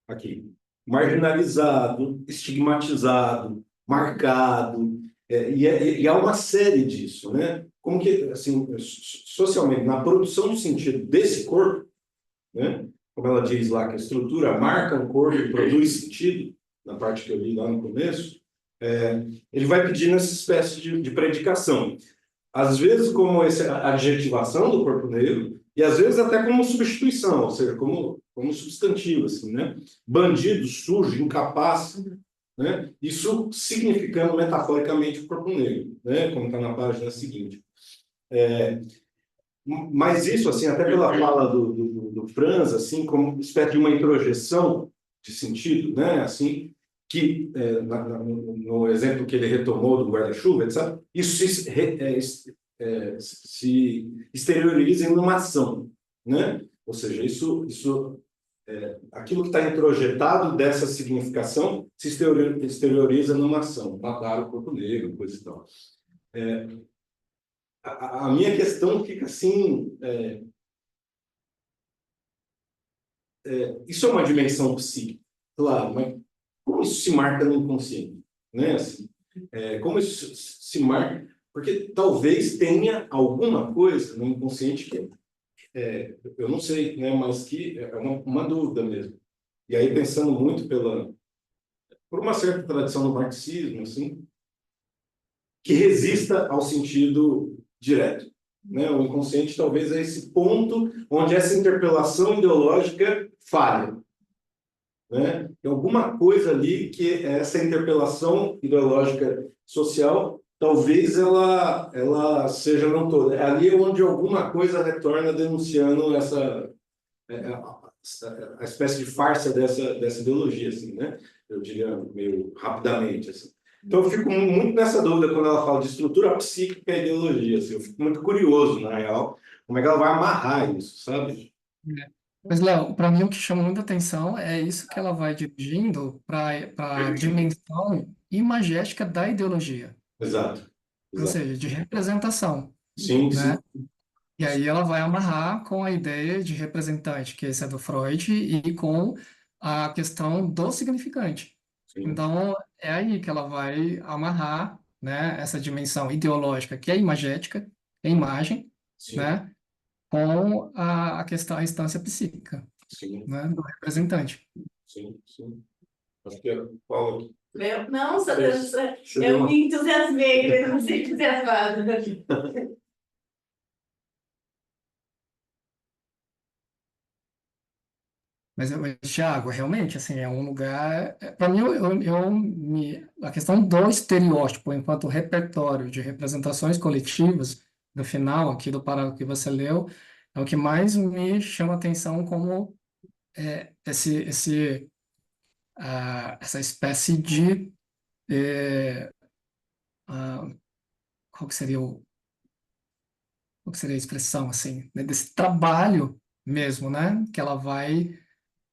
Speaker 1: Aqui. Marginalizado, estigmatizado, marcado, e há uma série disso, né? Como que, assim, socialmente, na produção do sentido desse corpo, né? Como ela diz lá, que a estrutura marca um corpo e produz sentido, na parte que eu li lá no começo, ele vai pedindo essa espécie de predicação. Às vezes como essa adjetivação do corpo negro, e às vezes até como substituição, ou seja, como substantivo, assim, né? Bandido, sujo, incapaz, né? Isso significando metaforicamente o corpo negro, né? Como está na página seguinte. Mas isso, assim, até pela fala do Franz, assim, como uma espécie de uma introjeção de sentido, né? Assim, que, no exemplo que ele retomou do guarda-chuva, etc., isso se exterioriza em uma ação, né? Ou seja, aquilo que está introjetado dessa significação se exterioriza numa ação, matar o corpo negro, coisa e tal. A minha questão fica assim, isso é uma dimensão psíquica, claro, mas como isso se marca no inconsciente, né? Assim, como isso se marca, porque talvez tenha alguma coisa no inconsciente que eu não sei, né? Mas que é uma dúvida mesmo. E aí pensando muito por uma certa tradição do marxismo, assim, que resista ao sentido direto, né? O inconsciente talvez é esse ponto onde essa interpelação ideológica falha, né? Tem alguma coisa ali que essa interpelação ideológica social, talvez ela seja não toda. Ali é onde alguma coisa retorna denunciando a espécie de farsa dessa ideologia, assim, né? Eu diria meio rapidamente, assim. Então, eu fico muito nessa dúvida quando ela fala de estrutura psíquica e ideologia, assim. Eu fico muito curioso, na real, como é que ela vai amarrar isso, sabe?
Speaker 4: Mas, Léo, para mim o que chama muita atenção é isso que ela vai dirigindo para a dimensão imagética da ideologia,
Speaker 1: Exato,
Speaker 4: ou
Speaker 1: exato.
Speaker 4: seja, de representação,
Speaker 1: Sim, sim,
Speaker 4: né? E aí ela vai amarrar com a ideia de representante, que esse é do Freud, e com a questão do significante.
Speaker 1: sim,
Speaker 4: Então, é aí que ela vai amarrar, né, essa dimensão ideológica, que é imagética, é imagem,
Speaker 1: sim,
Speaker 4: né, com a questão, a instância psíquica,
Speaker 1: sim,
Speaker 4: né, do representante.
Speaker 1: sim, sim. Acho que é Paulo aqui.
Speaker 6: Não,
Speaker 1: Você deu
Speaker 6: eu
Speaker 1: uma-
Speaker 6: me entusiasmei, eu não sei entusiasmada.
Speaker 4: Mas, Thiago, realmente, assim, é um lugar. Para mim, a questão do estereótipo, enquanto repertório de representações coletivas, no final aqui do parágrafo que você leu, é o que mais me chama atenção como essa espécie de. Ah, qual que seria qual que seria a expressão, assim, né, desse trabalho mesmo, né? Que ela vai.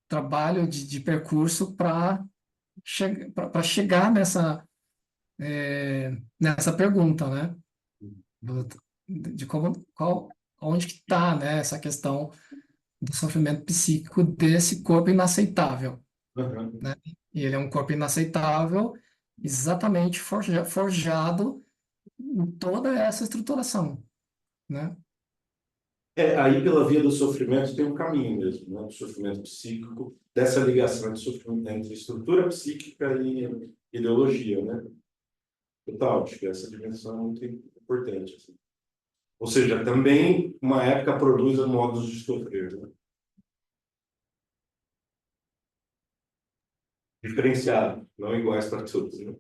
Speaker 4: Trabalho de percurso para chegar nessa pergunta, né? Do- de como, onde que está, né, essa questão do sofrimento psíquico desse corpo inaceitável,
Speaker 1: Aham.
Speaker 4: né? E ele é um corpo inaceitável exatamente forjado em toda essa estruturação, né?
Speaker 1: Aí pela via do sofrimento tem um caminho mesmo, né? Do sofrimento psíquico, dessa ligação de sofrimento entre estrutura psíquica e ideologia, né? Total, acho que essa dimensão é muito importante, assim. Ou seja, também uma época produz modos de sofrer, né? Diferenciados, não iguais para todos, né?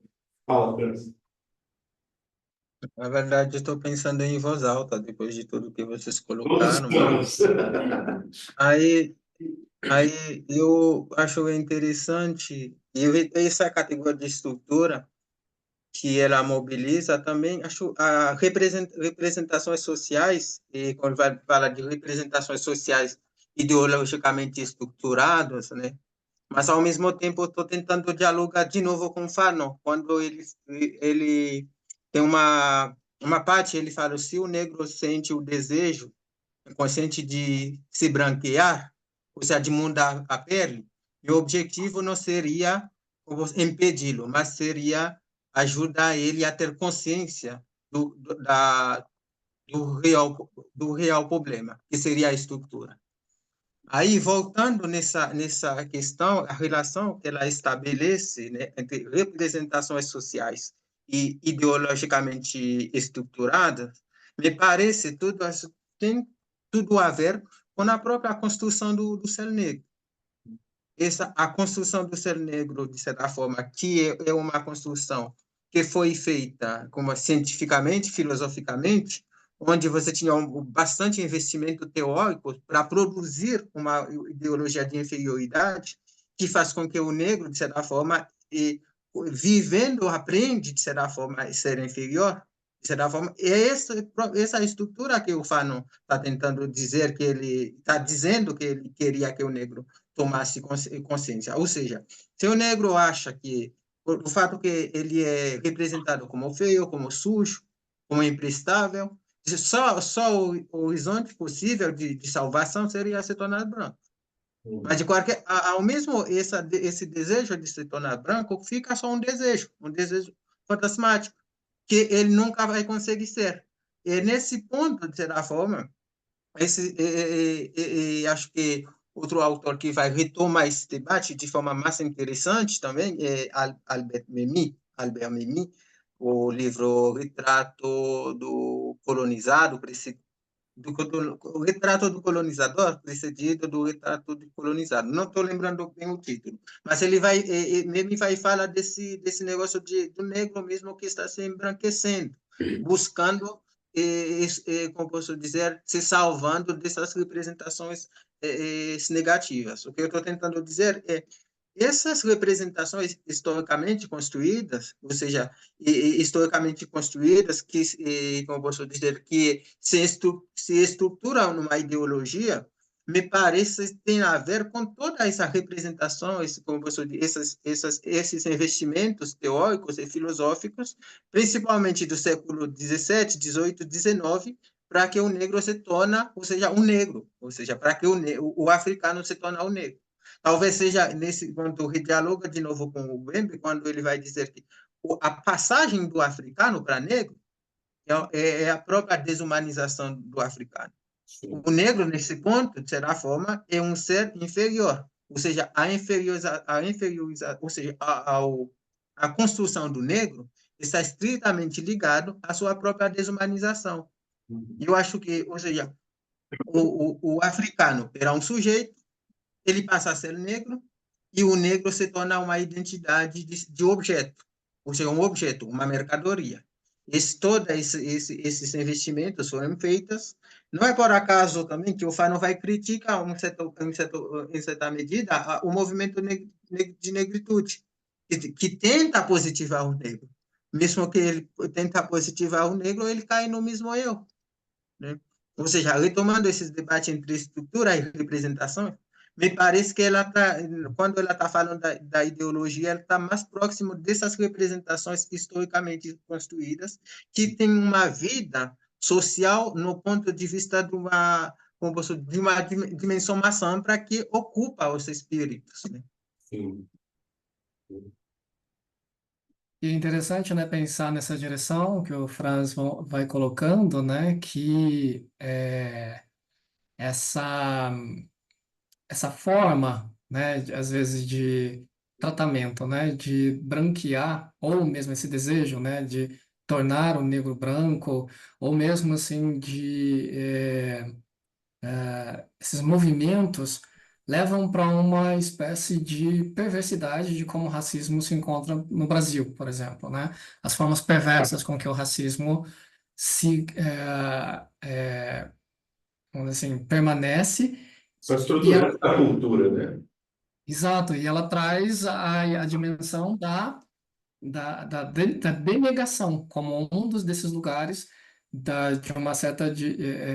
Speaker 1: Fala, Francis.
Speaker 7: Na verdade, estou pensando em voz alta, depois de tudo que vocês
Speaker 1: Todos
Speaker 7: colocaram,
Speaker 1: estamos.
Speaker 7: mas aí, aí eu acho interessante, e essa categoria de estrutura que ela mobiliza também, acho, representações sociais, e quando vai fala de representações sociais ideologicamente estruturadas, né? Mas, ao mesmo tempo, estou tentando dialogar de novo com o Fanon, quando ele tem uma parte, ele fala, se o negro sente o desejo, consciente de se branquear, ou seja, de mudar a pele, e o objetivo não seria impedi-lo, mas seria ajudar ele a ter consciência do real problema, que seria a estrutura. Aí, voltando nessa questão, a relação que ela estabelece, né, entre representações sociais e ideologicamente estruturadas, me parece tem tudo a ver com a própria construção do ser negro. A construção do ser negro, de certa forma, que é uma construção que foi feita como cientificamente, filosoficamente, onde você tinha bastante investimento teórico para produzir uma ideologia de inferioridade que faz com que o negro, de certa forma, vivendo, aprende, de certa forma, a ser inferior, de certa forma. É essa estrutura que o Fanon está tentando dizer, que ele está dizendo que ele queria que o negro tomasse consciência. Ou seja, se o negro acha que o fato que ele é representado como feio, como sujo, como imprestável, só o horizonte possível de salvação seria se tornar branco. Mas de qualquer, ao mesmo esse desejo de se tornar branco fica só um desejo fantasmático, que ele nunca vai conseguir ser. E nesse ponto, de certa forma, acho que outro autor que vai retomar esse debate de forma mais interessante também é Albert Memmi, o livro Retrato do Colonizado, o Retrato do Colonizador, precedido do Retrato do Colonizado. Não estou lembrando bem o título, mas Memmi vai falar desse negócio do negro mesmo que está se embranquecendo, buscando como posso dizer, se salvando dessas representações negativas. O que eu estou tentando dizer é essas representações historicamente construídas, ou seja, historicamente construídas, que, como posso dizer, que se estruturam numa ideologia, me parece tem a ver com toda essa representação, como posso dizer, esses investimentos teóricos e filosóficos, principalmente do século 17, 18, 19, para que o negro se torne, ou seja, um negro, ou seja, para que o africano se torne um negro. Talvez seja nesse, quando dialoga de novo com o Bembe, quando ele vai dizer que a passagem do africano para negro é a própria desumanização do africano.
Speaker 1: Sim.
Speaker 7: O negro, nesse ponto, de certa forma, é um ser inferior, ou seja, ou seja, a construção do negro está estritamente ligado à sua própria desumanização.
Speaker 1: Uhum.
Speaker 7: Eu acho que, ou seja, o africano era um sujeito ele passa a ser negro e o negro se torna uma identidade de objeto, ou seja, um objeto, uma mercadoria. Todos esses investimentos foram feitos. Não é por acaso também que o Fanon vai criticar, em certa medida, o movimento de negritude, que tenta positivar o negro. Mesmo que ele tenta positivar o negro, ele cai no mesmo erro, né? Ou seja, retomando esses debates entre estrutura e representação, me parece que quando ela está falando da ideologia, ela está mais próximo dessas representações historicamente construídas, que têm uma vida social no ponto de vista de uma dimensão mais ampla que ocupa os espíritos, né?
Speaker 1: Sim.
Speaker 4: E é interessante, né, pensar nessa direção que o Franz vai colocando, né, que essa essa forma, né, às vezes de tratamento, né, de branquear, ou mesmo esse desejo, né, de tornar o negro branco, ou mesmo assim de esses movimentos levam para uma espécie de perversidade de como o racismo se encontra no Brasil, por exemplo, né? As formas perversas com que o racismo se, vamos dizer assim, permanece.
Speaker 1: São
Speaker 4: E ela
Speaker 1: estruturantes da cultura, né?
Speaker 4: Exato, e ela traz a dimensão da denegação como um desses lugares de uma certa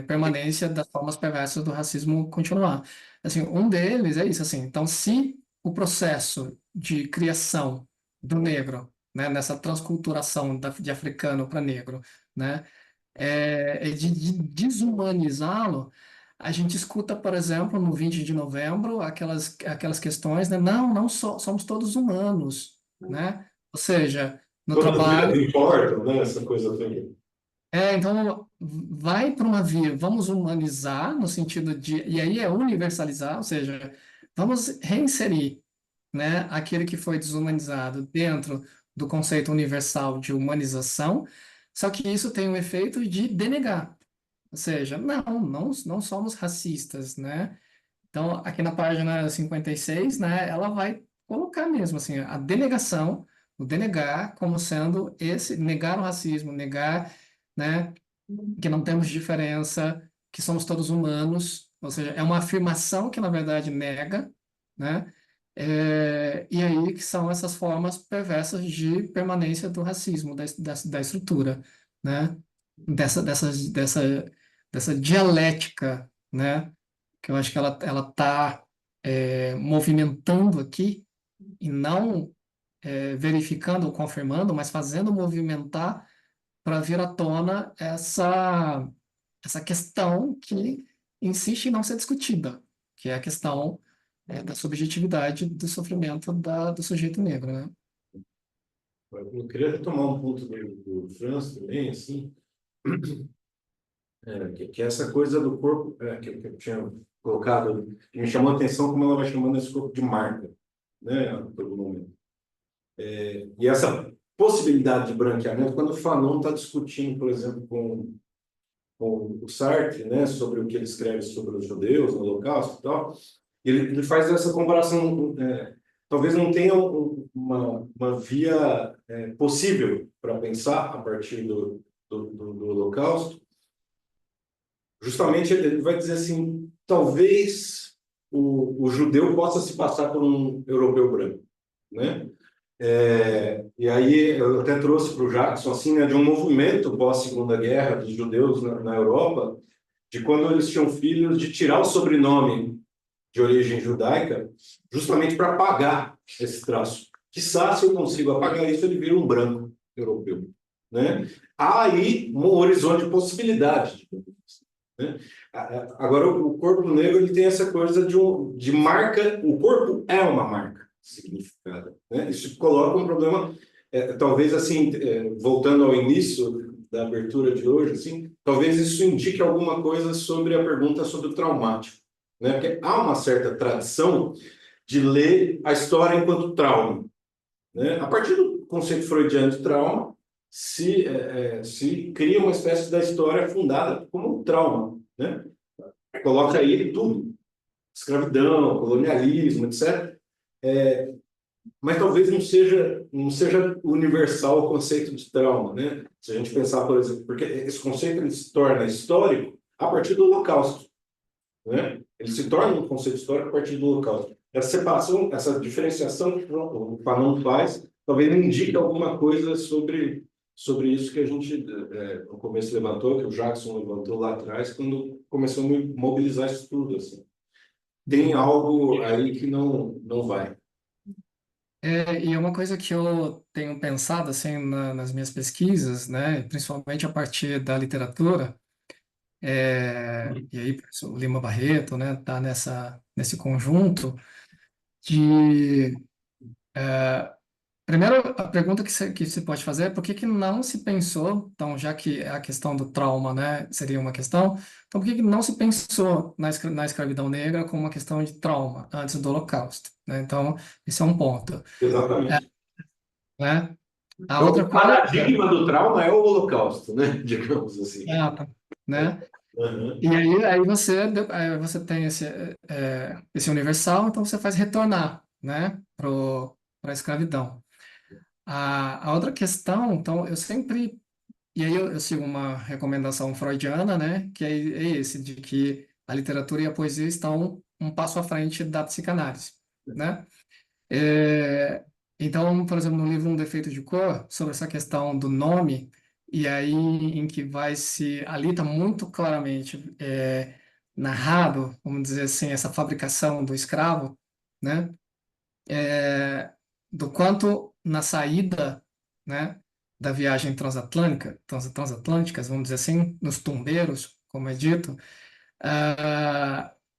Speaker 4: permanência das formas perversas do racismo continuar. Assim, um deles é isso, assim, então se o processo de criação do negro, né, nessa transculturação de africano para negro, né, é de desumanizá-lo, a gente escuta, por exemplo, no 20 de novembro, aquelas questões, né? Não somos todos humanos, né? Ou seja, no
Speaker 1: Todas as
Speaker 4: trabalho.
Speaker 1: vidas importam, né? Essa coisa toda.
Speaker 4: Então, vai para uma via, vamos humanizar, no sentido de. E aí é universalizar, ou seja, vamos reinserir, né, aquele que foi desumanizado dentro do conceito universal de humanização, só que isso tem um efeito de denegar. Ou seja, não somos racistas, né? Então, aqui na página 56, né, ela vai colocar mesmo assim, a denegação, o denegar como sendo negar o racismo, negar, né, que não temos diferença, que somos todos humanos, ou seja, é uma afirmação que na verdade nega, né? E aí que são essas formas perversas de permanência do racismo, da estrutura, né? Dessa dialética, né? Que eu acho que ela está movimentando aqui e não verificando ou confirmando, mas fazendo movimentar para vir à tona essa questão que insiste em não ser discutida, que é a questão da subjetividade do sofrimento do sujeito negro, né?
Speaker 1: Eu queria retomar um ponto do Franz também, assim, que é essa coisa do corpo, que eu tinha colocado, que me chamou a atenção como ela vai chamando esse corpo de marca, né, a todo momento. E essa possibilidade de branqueamento, quando o Fanon está discutindo, por exemplo, com o Sartre, né, sobre o que ele escreve sobre os judeus no Holocausto e tal, ele faz essa comparação, talvez não tenha uma via possível para pensar a partir do Holocausto. Justamente ele vai dizer assim, talvez o judeu possa se passar por um europeu branco, né? E aí eu até trouxe para o Jackson assim, né, de um movimento pós-Segunda Guerra dos judeus na Europa, de quando eles tinham filhos, de tirar o sobrenome de origem judaica, justamente para apagar esse traço. Quiçá, se eu consigo apagar isso, ele vira um branco europeu, né? Há aí um horizonte de possibilidade, né? Agora, o corpo negro ele tem essa coisa de marca, o corpo é uma marca significada, né? Isso coloca um problema, talvez assim, voltando ao início da abertura de hoje, assim, talvez isso indique alguma coisa sobre a pergunta sobre o traumático, né? Porque há uma certa tradição de ler a história enquanto trauma, né? A partir do conceito freudiano de trauma, se cria uma espécie da história fundada como um trauma, né? Coloca aí tudo. escravidão, colonialismo, etc. Mas talvez não seja universal o conceito de trauma, né? Se a gente pensar, por exemplo, porque esse conceito ele se torna histórico a partir do Holocausto, né? Ele se torna um conceito histórico a partir do Holocausto. Essa separação, essa diferenciação que o Fanon faz, talvez indique alguma coisa sobre isso que a gente, no começo levantou, que o Jackson levantou lá atrás, quando começou a mobilizar isso tudo, assim. Tem algo aí que não vai.
Speaker 4: E é uma coisa que eu tenho pensado assim nas minhas pesquisas, né, principalmente a partir da literatura, e aí por isso o Lima Barreto, né, tá nesse conjunto de primeiro a pergunta que se pode fazer é por que que não se pensou, então já que a questão do trauma, né, seria uma questão, então por que que não se pensou na escravidão negra como uma questão de trauma antes do Holocausto, né? Então esse é um ponto,
Speaker 1: Exatamente.
Speaker 4: né? A
Speaker 1: Então,
Speaker 4: outra
Speaker 1: o
Speaker 4: coisa
Speaker 1: paradigma do trauma é o Holocausto, né? Digamos assim.
Speaker 4: Exato, né?
Speaker 1: Uhum.
Speaker 4: E aí você tem esse universal, então você faz retornar, né, para a escravidão. A outra questão, então, e aí eu sigo uma recomendação freudiana, né, que é esse, de que a literatura e a poesia estão um passo à frente da psicanálise, né? É, então, por exemplo, no livro Um Defeito de Cor, sobre essa questão do nome, e aí em que ali está muito claramente narrado, vamos dizer assim, essa fabricação do escravo, né? Do quanto na saída, né, da viagem transatlânticas, vamos dizer assim, nos tumbeiros, como é dito,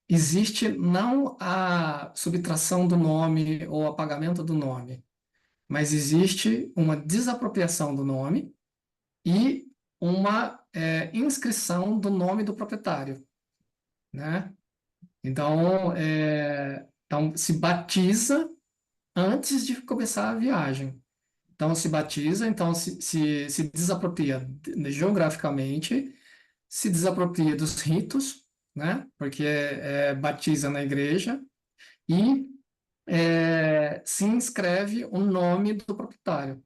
Speaker 4: existe não a subtração do nome ou apagamento do nome, mas existe uma desapropriação do nome e uma inscrição do nome do proprietário, né? Então se batiza antes de começar a viagem. Então se batiza, então se desapropria geograficamente, se desapropria dos ritos, né? Porque batiza na igreja e se inscreve o nome do proprietário.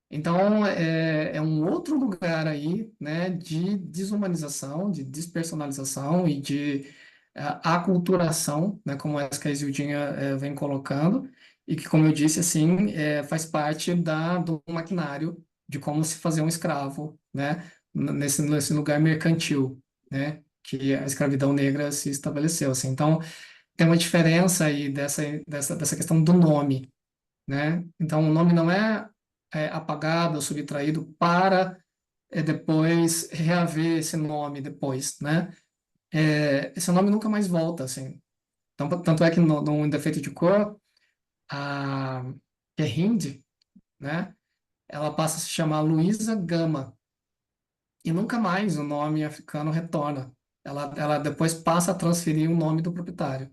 Speaker 4: Então, é um outro lugar aí, né, de desumanização, de despersonalização e de aculturação, né, como essa que a Isildinha vem colocando, e que, como eu disse, assim, faz parte do maquinário de como se fazer um escravo, né, nesse lugar mercantil, né, que a escravidão negra se estabeleceu, assim. Então, tem uma diferença aí dessa questão do nome, né? Então, o nome não é apagado ou subtraído para depois reaver esse nome depois, né? Esse nome nunca mais volta, assim. Então, tanto é que no Defeito de Cor, a Hind, né? Ela passa a se chamar Luísa Gama e nunca mais o nome africano retorna. Ela depois passa a transferir o nome do proprietário,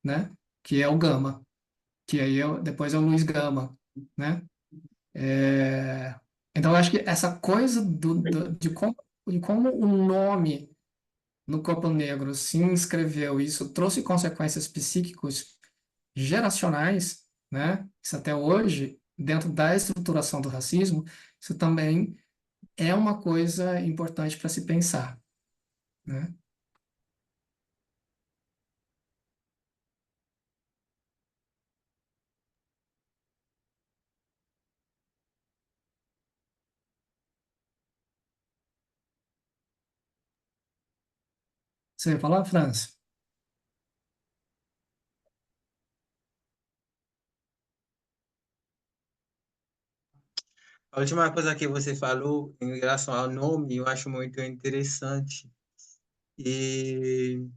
Speaker 4: né? Que é o Gama, que aí depois é o Luiz Gama, né? É, Então, eu acho que essa coisa de como o nome no corpo negro se inscreveu, isso trouxe consequências psíquicas geracionais, né? Isso até hoje, dentro da estruturação do racismo, isso também é uma coisa importante para se pensar, né? Você ia falar, França?
Speaker 7: A última coisa que você falou em relação ao nome, eu acho muito interessante. E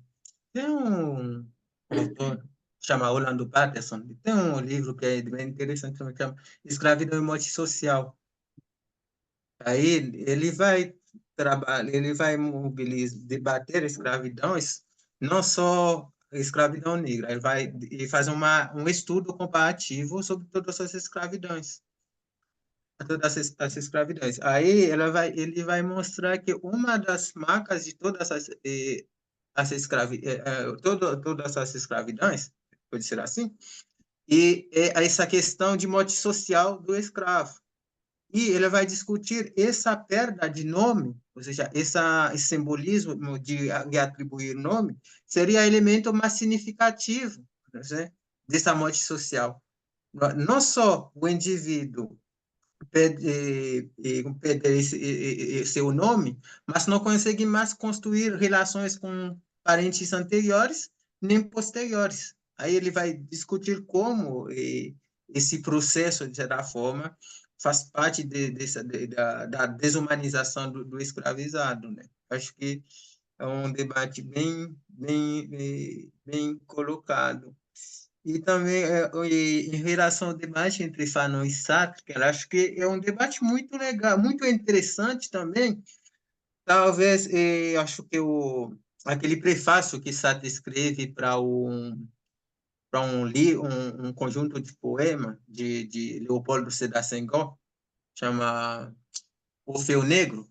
Speaker 7: tem um autor chama Orlando Patterson, tem um livro que é bem interessante também, que chama Escravidão e Morte Social. Aí ele vai trabalhar, ele vai mobilizar, debater escravidões, não só escravidão negra, ele vai fazer um estudo comparativo sobre todas as escravidões. Todas as escravidões. Aí ele vai mostrar que uma das marcas de todas todas as escravidões, pode ser assim, e essa questão de mote social do escravo. E ele vai discutir essa perda de nome, ou seja, esse simbolismo de atribuir nome, seria elemento mais significativo, né, dessa morte social. Não só o indivíduo perde seu nome, mas não consegue mais construir relações com parentes anteriores nem posteriores. Aí ele vai discutir como esse processo, de certa forma, faz parte da desumanização do escravizado, né? Acho que é um debate bem colocado. E também, em relação ao debate entre Fanon e Sartre, que eu acho que é um debate muito legal, muito interessante também. Talvez, acho que aquele prefácio que Sartre escreve para um conjunto de poema de Leopoldo Sédar Senghor, chama Orfeu Negro,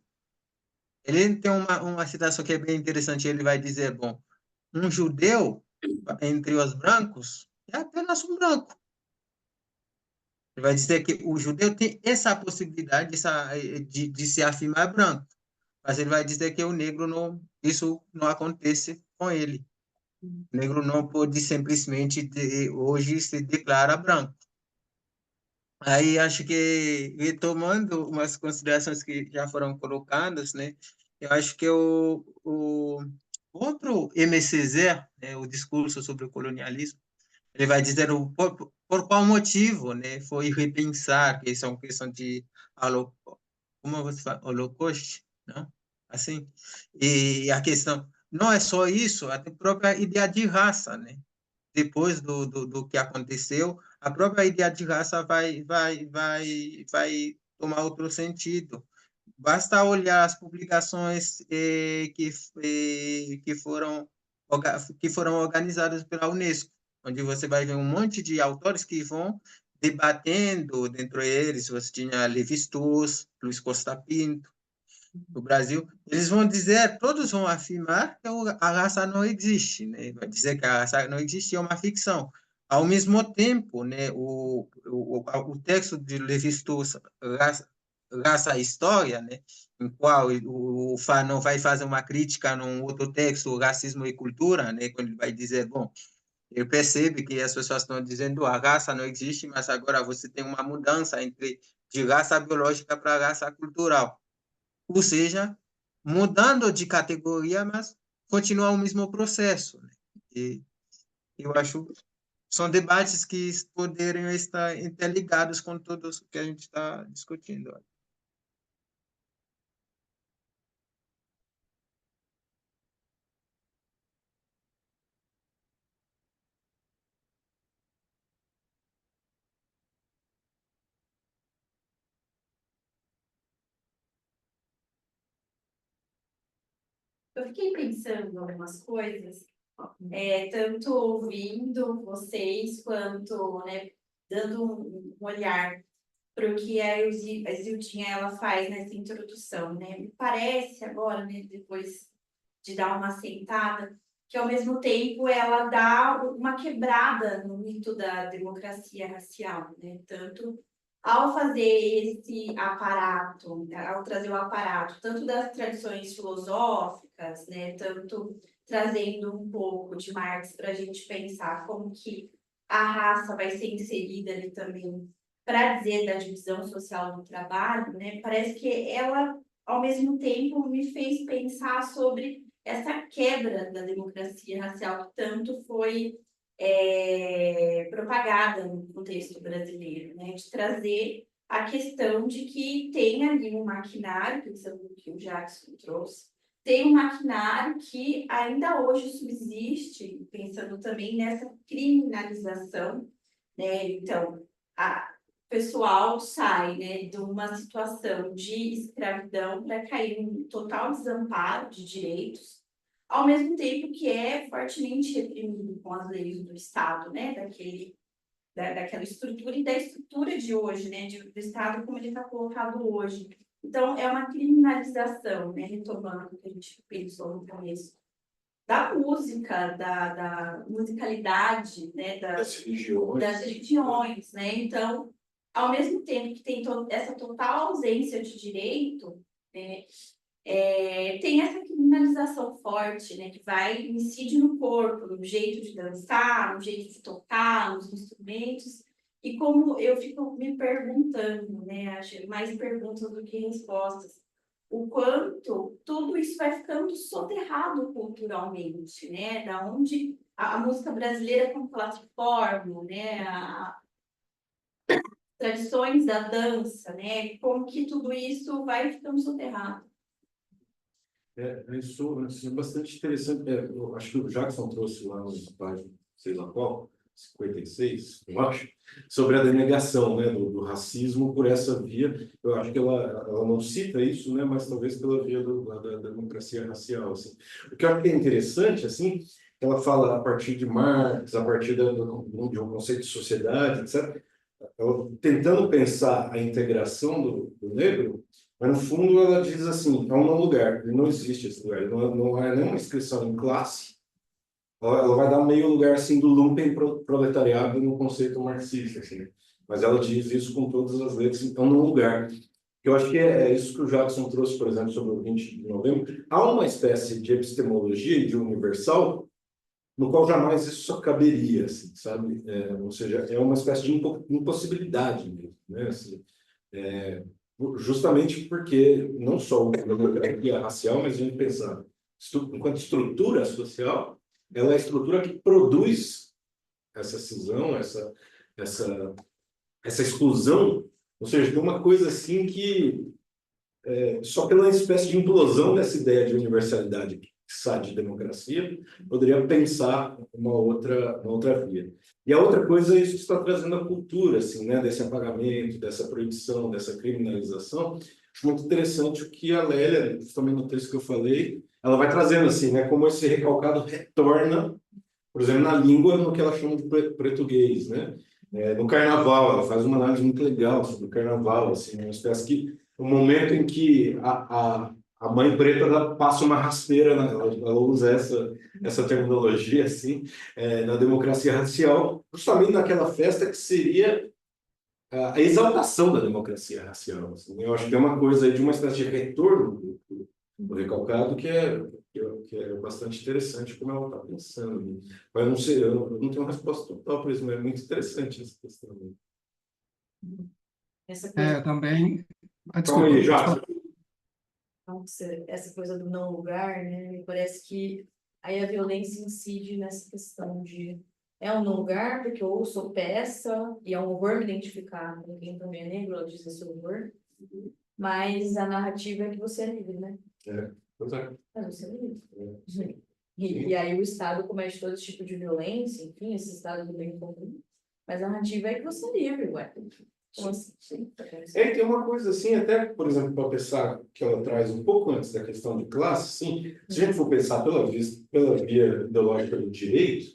Speaker 7: ele tem uma citação que é bem interessante. Ele vai dizer, bom, um judeu entre os brancos é apenas um branco. Ele vai dizer que o judeu tem essa possibilidade de se afirmar branco, mas ele vai dizer que o negro não, isso não acontece com ele. O negro não pode simplesmente hoje se declara branco. Aí acho que, retomando umas considerações que já foram colocadas, né, eu acho que o outro MCZ, né, o discurso sobre o colonialismo, ele vai dizer por qual motivo, né, foi repensar que isso é uma questão de como você fala, holocausto, não? Assim, e a questão não é só isso, a própria ideia de raça, né? Depois do que aconteceu, a própria ideia de raça vai tomar outro sentido. Basta olhar as publicações que foram organizadas pela Unesco, onde você vai ver um monte de autores que vão debatendo, dentre eles, você tinha Lévi-Strauss, Luiz Costa Pinto, no Brasil, eles vão dizer, todos vão afirmar que a raça não existe, né? Vai dizer que a raça não existe, é uma ficção. Ao mesmo tempo, né, o texto de Lévi-Strauss, Raça e História, né, em qual o Fanon vai fazer uma crítica num outro texto, Racismo e Cultura, né, quando ele vai dizer, bom, ele percebe que as pessoas estão dizendo a raça não existe, mas agora você tem uma mudança de raça biológica para raça cultural. Ou seja, mudando de categoria, mas continua o mesmo processo, né? E eu acho que são debates que poderiam estar interligados com todos que a gente está discutindo.
Speaker 6: Eu fiquei pensando em algumas coisas, tanto ouvindo vocês, quanto, né, dando um olhar para o que a Zildinha ela faz nessa introdução, né? Me parece agora, né, depois de dar uma sentada, que ao mesmo tempo ela dá uma quebrada no mito da democracia racial, né? Tanto ao fazer esse aparato, ao trazer o aparato, tanto das tradições filosóficas, né? Tanto trazendo um pouco de Marx para a gente pensar como que a raça vai ser inserida ali também para dizer da divisão social do trabalho, né? Parece que ela, ao mesmo tempo, me fez pensar sobre essa quebra da democracia racial que tanto foi propagada no contexto brasileiro, né? De trazer a questão de que tem ali um maquinário, que o Jackson trouxe, tem um maquinário que ainda hoje subsiste, pensando também nessa criminalização, né? Então, o pessoal sai, né, de uma situação de escravidão para cair em total desamparo de direitos, ao mesmo tempo que é fortemente reprimido com as leis do Estado, né, daquela estrutura e da estrutura de hoje, né, do Estado como ele está colocado hoje. Então, é uma criminalização, né, retomando o que a gente pensou no começo, da música, da musicalidade, né,
Speaker 1: Das religiões.
Speaker 6: das religiões, né? Então, ao mesmo tempo que tem essa total ausência de direito, né, tem essa criminalização forte, né, que incide no corpo, no jeito de dançar, no jeito de tocar, nos instrumentos. E como eu fico me perguntando, né, acho mais perguntas do que respostas, o quanto tudo isso vai ficando soterrado culturalmente, né? Da onde a música brasileira, como que ela se forma, né? Tradições da dança, né? Como que tudo isso vai ficando soterrado.
Speaker 1: Isso é bastante interessante. Eu acho que o Jackson trouxe lá no página, sei lá qual, 56, eu acho, sobre a denegação, né, do racismo por essa via. Eu acho que ela não cita isso, né, mas talvez pela via da democracia racial. Assim. O que eu acho que é interessante, assim, ela fala a partir de Marx, a partir de um conceito de sociedade, etc., ela, tentando pensar a integração do negro, mas no fundo ela diz assim, é um não lugar, não existe esse lugar, não é nenhuma inscrição em classe, ela vai dar meio lugar assim do lumpen proletariado no conceito marxista, assim. Mas ela diz isso com todas as letras, então não lugar. Eu acho que é isso que o Jackson trouxe, por exemplo, sobre o 20 de novembro. Há uma espécie de epistemologia e de universal no qual jamais isso caberia, assim, sabe? Ou seja, é uma espécie de impossibilidade mesmo, né? Assim, justamente porque não só a democracia racial, mas a gente pensar, enquanto estrutura social, ela é a estrutura que produz essa cisão, essa exclusão, ou seja, tem uma coisa assim que só pela espécie de implosão dessa ideia de universalidade que sai de democracia, poderia pensar uma outra via. E a outra coisa é isso que está trazendo a cultura, assim, né, desse apagamento, dessa proibição, dessa criminalização. Acho muito interessante o que a Lélia, também no texto que eu falei, ela vai trazendo assim, né, como esse recalcado retorna, por exemplo, na língua, no que ela chama de português, né? No carnaval, ela faz uma análise muito legal sobre o carnaval, assim, uma espécie que o momento em que a mãe preta passa uma rasteira, né? Ela usa essa terminologia assim, na democracia racial, justamente naquela festa que seria a exaltação da democracia racial. Assim. Eu acho que é uma coisa aí de uma espécie de retorno do recalcado que é bastante interessante como ela está pensando. Né? Mas eu não sei, eu não tenho uma resposta total para isso, mas é muito interessante essa questão.
Speaker 6: Essa coisa,
Speaker 4: Eu também.
Speaker 1: Calma
Speaker 4: Desculpa,
Speaker 1: aí,
Speaker 4: pode
Speaker 1: já.
Speaker 4: falar.
Speaker 6: essa coisa do não lugar, né? Me parece que aí a violência incide nessa questão de é um não lugar, porque eu sou peça, e é um horror me identificar com quem também é negro, ela diz esse horror, mas a narrativa é que você é livre, né?
Speaker 1: Pois é.
Speaker 6: Você é livre.
Speaker 1: Sim.
Speaker 6: E aí o Estado comete todo esse tipo de violência, enfim, esse Estado do bem comum, mas a narrativa é que você é livre, ué. Então, assim,
Speaker 1: Tem uma coisa assim, até, por exemplo, para pensar que ela traz um pouco antes da questão de classe, sim, se a gente for pensar pela via ideológica do direito,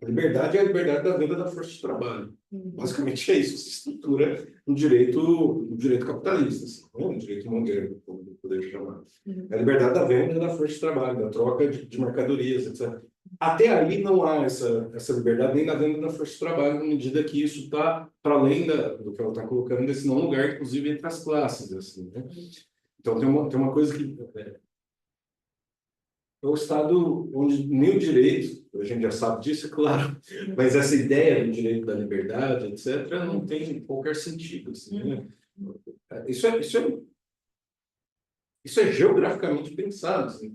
Speaker 1: a liberdade é a liberdade da venda da força de trabalho. Basicamente é isso, se estrutura no direito capitalista, assim, não no direito moderno, como poder chamar. É a liberdade da venda da força de trabalho, da troca de mercadorias, etc. Até aí não há essa liberdade nem na venda da força de trabalho, na medida que isso está para além do que ela está colocando nesse não lugar, inclusive entre as classes. Assim, né? Então tem uma coisa que é o Estado onde nem o direito, a gente já sabe disso, é claro, mas essa ideia do direito da liberdade, etc., não tem qualquer sentido. Assim, né? Isso é geograficamente pensado, assim,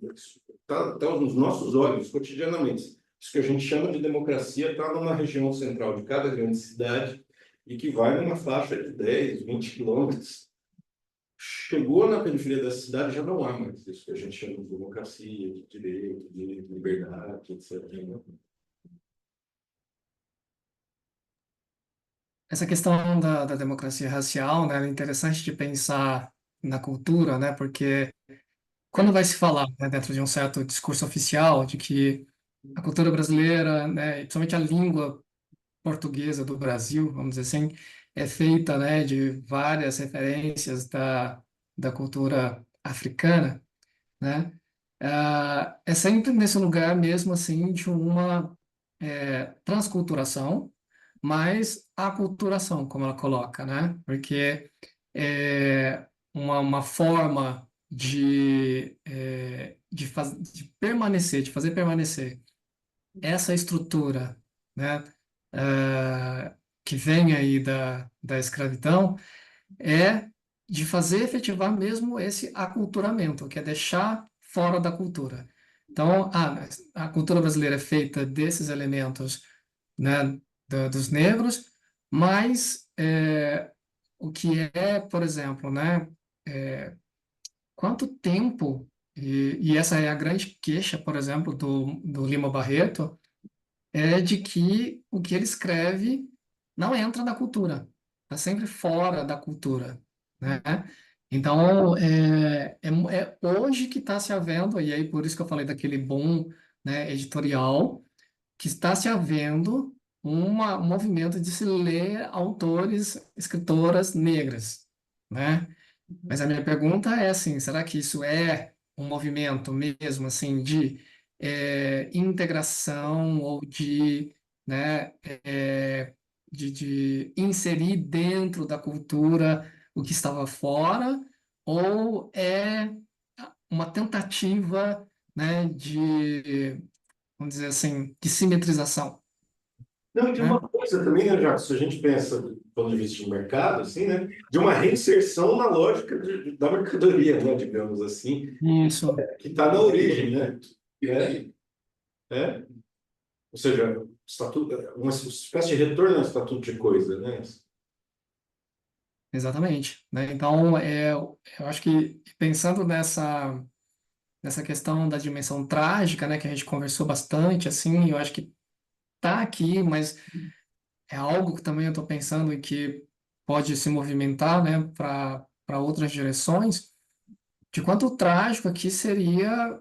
Speaker 1: tá nos nossos olhos, cotidianamente. Isso que a gente chama de democracia está numa região central de cada grande cidade e que vai numa faixa de 10, 20 quilômetros. Chegou na periferia da cidade, já não há mais isso que a gente chama de democracia, de direito, de liberdade, etc. Né?
Speaker 4: Essa questão da democracia racial, né, é interessante de pensar na cultura, né, porque quando vai se falar, né, dentro de um certo discurso oficial de que a cultura brasileira, né, e principalmente a língua portuguesa do Brasil, vamos dizer assim, é feita, né, de várias referências da cultura africana, né? É sempre nesse lugar mesmo, assim, de uma transculturação, mas aculturação, como ela coloca, né? Porque é uma forma de permanecer, de fazer permanecer essa estrutura, né, que vem aí da escravidão, é de fazer efetivar mesmo esse aculturamento, que é deixar fora da cultura. Então, a cultura brasileira é feita desses elementos, né, dos negros, mas o que é, por exemplo, né, quanto tempo, e essa é a grande queixa, por exemplo, do Lima Barreto, é de que o que ele escreve não entra na cultura, está sempre fora da cultura, né? Então, é hoje que está se havendo, e aí por isso que eu falei daquele boom, né, editorial, que está se havendo um movimento de se ler autores, escritoras negras, né? Mas a minha pergunta é assim, será que isso é um movimento mesmo assim de integração ou de, né, de inserir dentro da cultura o que estava fora, ou é uma tentativa, né, de, vamos dizer assim, de simetrização,
Speaker 1: Não, e tem uma
Speaker 4: né?
Speaker 1: coisa também, né, Jacques, se a gente pensa do ponto de vista de mercado, assim, né, de uma reinserção na lógica da mercadoria, né, digamos assim,
Speaker 4: Isso,
Speaker 1: que está na origem, né? É, é, ou seja, estatuto, uma espécie de retorno ao estatuto de coisa, né?
Speaker 4: exatamente, né? Então, eu acho que pensando nessa questão da dimensão trágica, né, que a gente conversou bastante, assim, eu acho que tá aqui, mas é algo que também eu estou pensando em que pode se movimentar, né, para outras direções, de quanto trágico aqui seria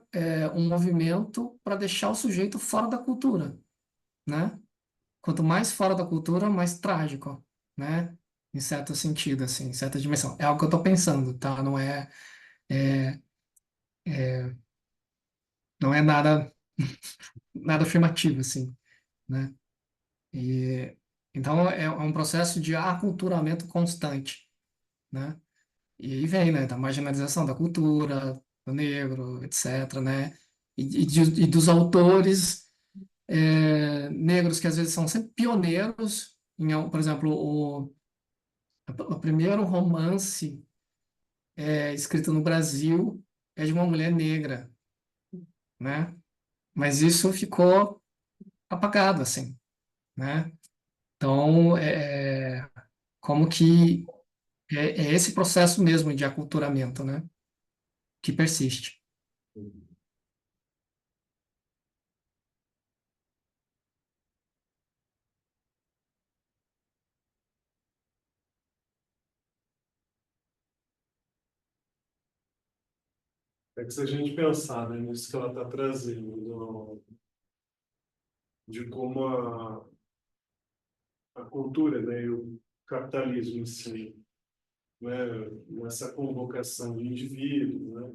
Speaker 4: um movimento para deixar o sujeito fora da cultura, né? Quanto mais fora da cultura, mais trágico, né? Em certo sentido, assim, em certa dimensão. É algo que eu estou pensando, tá? É, não é nada afirmativo, assim, né? E, então, é um processo de aculturamento constante, né? E aí vem, né, da marginalização da cultura, do negro, etc., né? E dos autores negros que às vezes são sempre pioneiros, por exemplo, o primeiro romance escrito no Brasil é de uma mulher negra, né? Mas isso ficou apagado, assim, né? Então, como que é esse processo mesmo de aculturamento, né? Que persiste.
Speaker 5: É que se a gente pensar, né, nisso que ela está trazendo, de como a cultura, né, e o capitalismo em si, né, nessa convocação de indivíduo, né,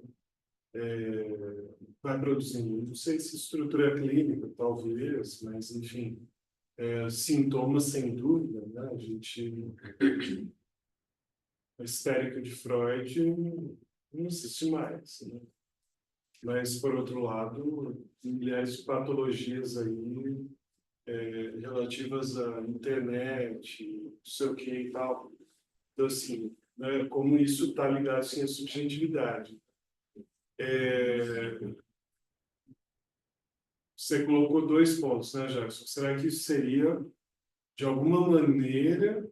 Speaker 5: vai produzindo, não sei se estrutura clínica, talvez, mas, enfim, sintomas, sem dúvida, né, a histérica de Freud não existe mais, né? Mas, por outro lado, milhares de patologias aí relativas à internet, não sei o que e tal. Então, assim, né, como isso está ligado assim, à subjetividade. Você colocou dois pontos, né, Jackson? Será que isso seria, de alguma maneira,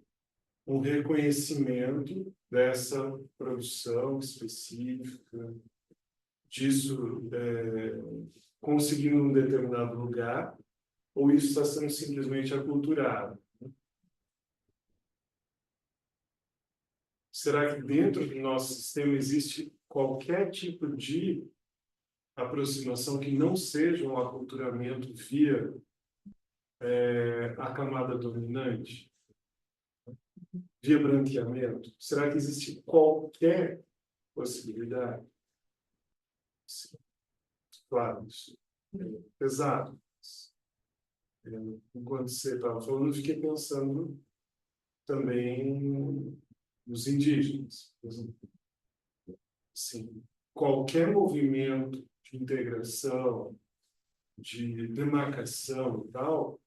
Speaker 5: um reconhecimento dessa produção específica, disso conseguindo um determinado lugar, ou isso está sendo simplesmente aculturado? Será que dentro do nosso sistema existe qualquer tipo de aproximação que não seja um aculturamento via a camada dominante, via branqueamento? Será que existe qualquer possibilidade? Sim. claro, isso é pesado. Enquanto você estava falando, eu fiquei pensando também nos indígenas. Por exemplo. Assim, qualquer movimento de integração, de demarcação e tal,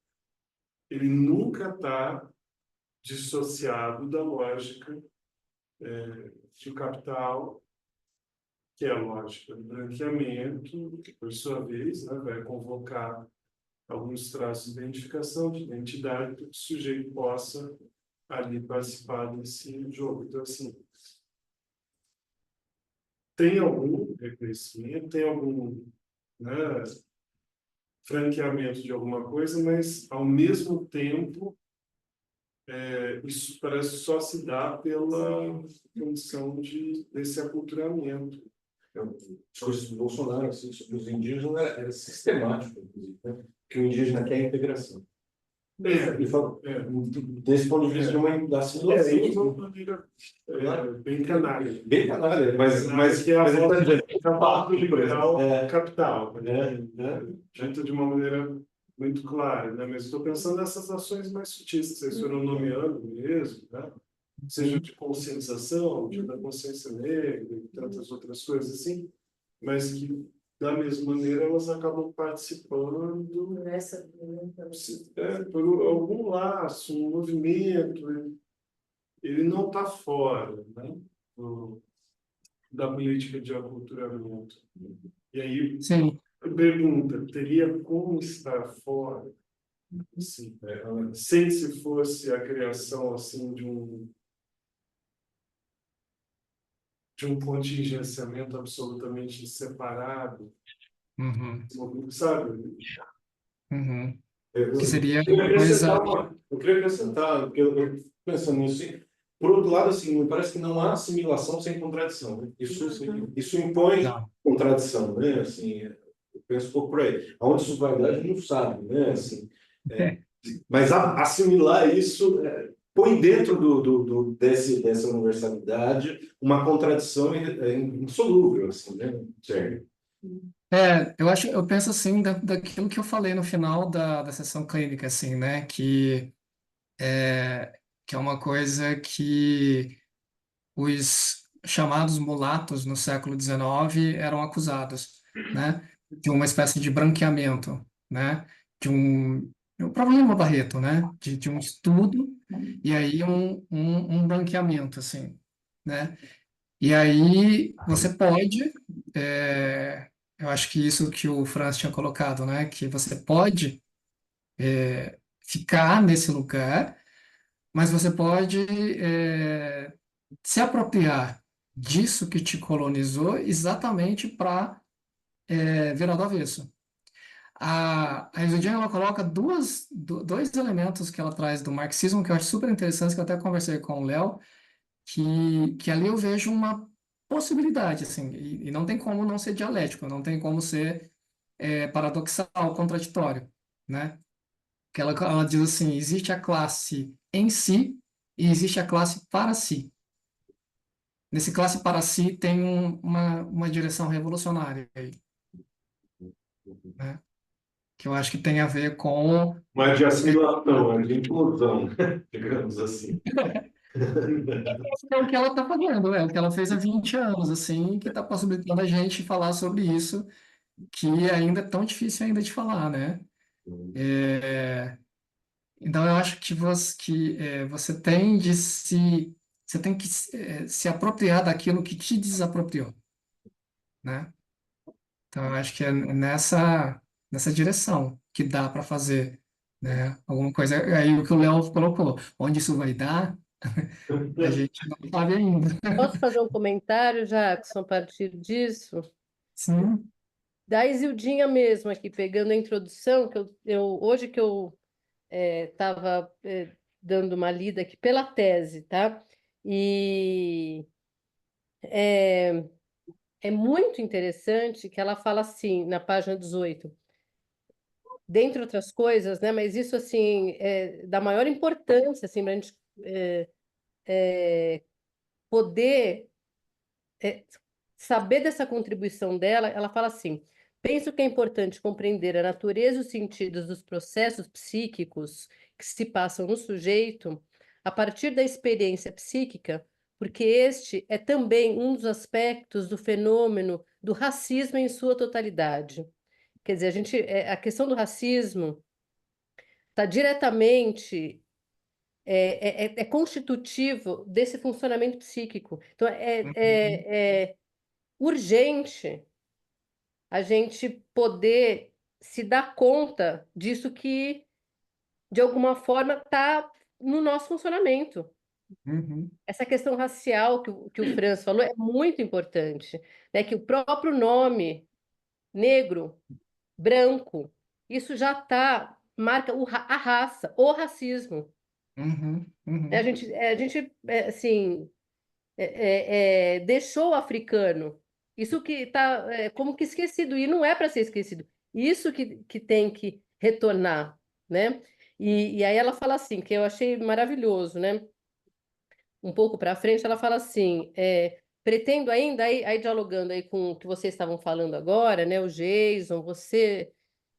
Speaker 5: ele nunca está dissociado da lógica de capital, que é a lógica do branqueamento, que, por sua vez, né, vai convocar alguns traços de identificação, de identidade, para que o sujeito possa ali participar desse jogo. Então, assim, tem algum reconhecimento, tem algum, né, franqueamento de alguma coisa, mas, ao mesmo tempo, isso parece só se dá pela condição desse aculturamento.
Speaker 1: O discurso do Bolsonaro assim, sobre os indígenas era sistemático, inclusive, né? Que o indígena quer a integração. Ele fala, desse ponto de vista de uma assimilação.
Speaker 5: De uma maneira bem canalha.
Speaker 1: Bem canalha, mas
Speaker 5: que é a
Speaker 1: ele
Speaker 5: volta
Speaker 1: tá dizendo,
Speaker 5: do liberal
Speaker 1: É.
Speaker 5: capital, dito de uma maneira muito clara, né? Mas estou pensando nessas ações mais sutis que vocês foram nomeando mesmo, né? Seja de conscientização, de da consciência negra e tantas outras coisas assim, mas que da mesma maneira elas acabam participando por algum laço, um movimento. Ele não está fora, né, da política de aculturamento. E aí,
Speaker 4: Sim.
Speaker 5: a pergunta, teria como estar fora, assim, sem se fosse a criação assim, de um contingenciamento absolutamente separado,
Speaker 4: Uhum.
Speaker 5: sabe?
Speaker 4: Uhum.
Speaker 1: Eu
Speaker 4: Que seria
Speaker 1: queria
Speaker 4: coisa.
Speaker 1: acrescentar, porque eu fico pensando nisso. Por outro lado, assim, me parece que não há assimilação sem contradição, né? Isso impõe
Speaker 4: Não.
Speaker 1: contradição, né? Assim, eu penso um pouco por aí. Aonde isso vai dar, a gente não sabe, né? Assim, mas assimilar isso põe dentro dessa universalidade uma contradição insolúvel, assim, né? Certo.
Speaker 4: Eu penso assim daquilo que eu falei no final da sessão clínica, assim, né? Que é uma coisa que os chamados mulatos no século XIX eram acusados, né? De uma espécie de branqueamento, né? De o próprio Lima Barreto, né? De um estudo e aí um branqueamento, assim, né? E aí você pode, eu acho que isso que o Franz tinha colocado, né? Que você pode ficar nesse lugar, mas você pode se apropriar disso que te colonizou exatamente para virar do avesso. A Isodine, ela coloca dois elementos que ela traz do marxismo que eu acho super interessantes, que eu até conversei com o Léo, que ali eu vejo uma possibilidade, assim, e não tem como não ser dialético, não tem como ser paradoxal, contraditório, né? Que ela diz assim, existe a classe em si e existe a classe para si. Nesse classe para si tem uma direção revolucionária aí, né? Que eu acho que tem a ver com...
Speaker 1: Mas de assimilação, de inclusão, digamos assim.
Speaker 4: É o que ela está fazendo, é o que ela fez há 20 anos, assim, que está possibilitando a gente falar sobre isso, que ainda é tão difícil ainda de falar, né? Então, eu acho você tem você tem que se apropriar daquilo que te desapropriou, né? Então, eu acho que é nessa direção que dá para fazer, né? Alguma coisa. Aí o que o Léo colocou, onde isso vai dar, a gente não sabe ainda.
Speaker 9: Posso fazer um comentário, Jackson, a partir disso?
Speaker 4: Sim.
Speaker 9: Da Isildinha mesmo aqui, pegando a introdução, que hoje que eu estava dando uma lida aqui pela tese, tá? E é muito interessante que ela fala assim, na página 18, dentre outras coisas, né? Mas isso, assim, é da maior importância, assim, para a gente poder saber dessa contribuição dela. Ela fala assim, penso que é importante compreender a natureza e os sentidos dos processos psíquicos que se passam no sujeito a partir da experiência psíquica, porque este é também um dos aspectos do fenômeno do racismo em sua totalidade. Quer dizer, a questão do racismo está diretamente é constitutivo desse funcionamento psíquico. Então, é urgente a gente poder se dar conta disso que, de alguma forma, está no nosso funcionamento.
Speaker 4: Uhum,
Speaker 9: Essa questão racial que o Franz falou é muito importante, né? Que o próprio nome negro, branco, isso já marca a raça, o racismo.
Speaker 4: uhum,
Speaker 9: A
Speaker 4: uhum,
Speaker 9: gente, assim, deixou o africano. Isso que está como que esquecido, e não é para ser esquecido. Isso que tem que retornar, né? E aí ela fala assim, que eu achei maravilhoso, né? Um pouco para frente, ela fala assim, pretendo ainda, aí dialogando aí com o que vocês estavam falando agora, né? O Jason, você,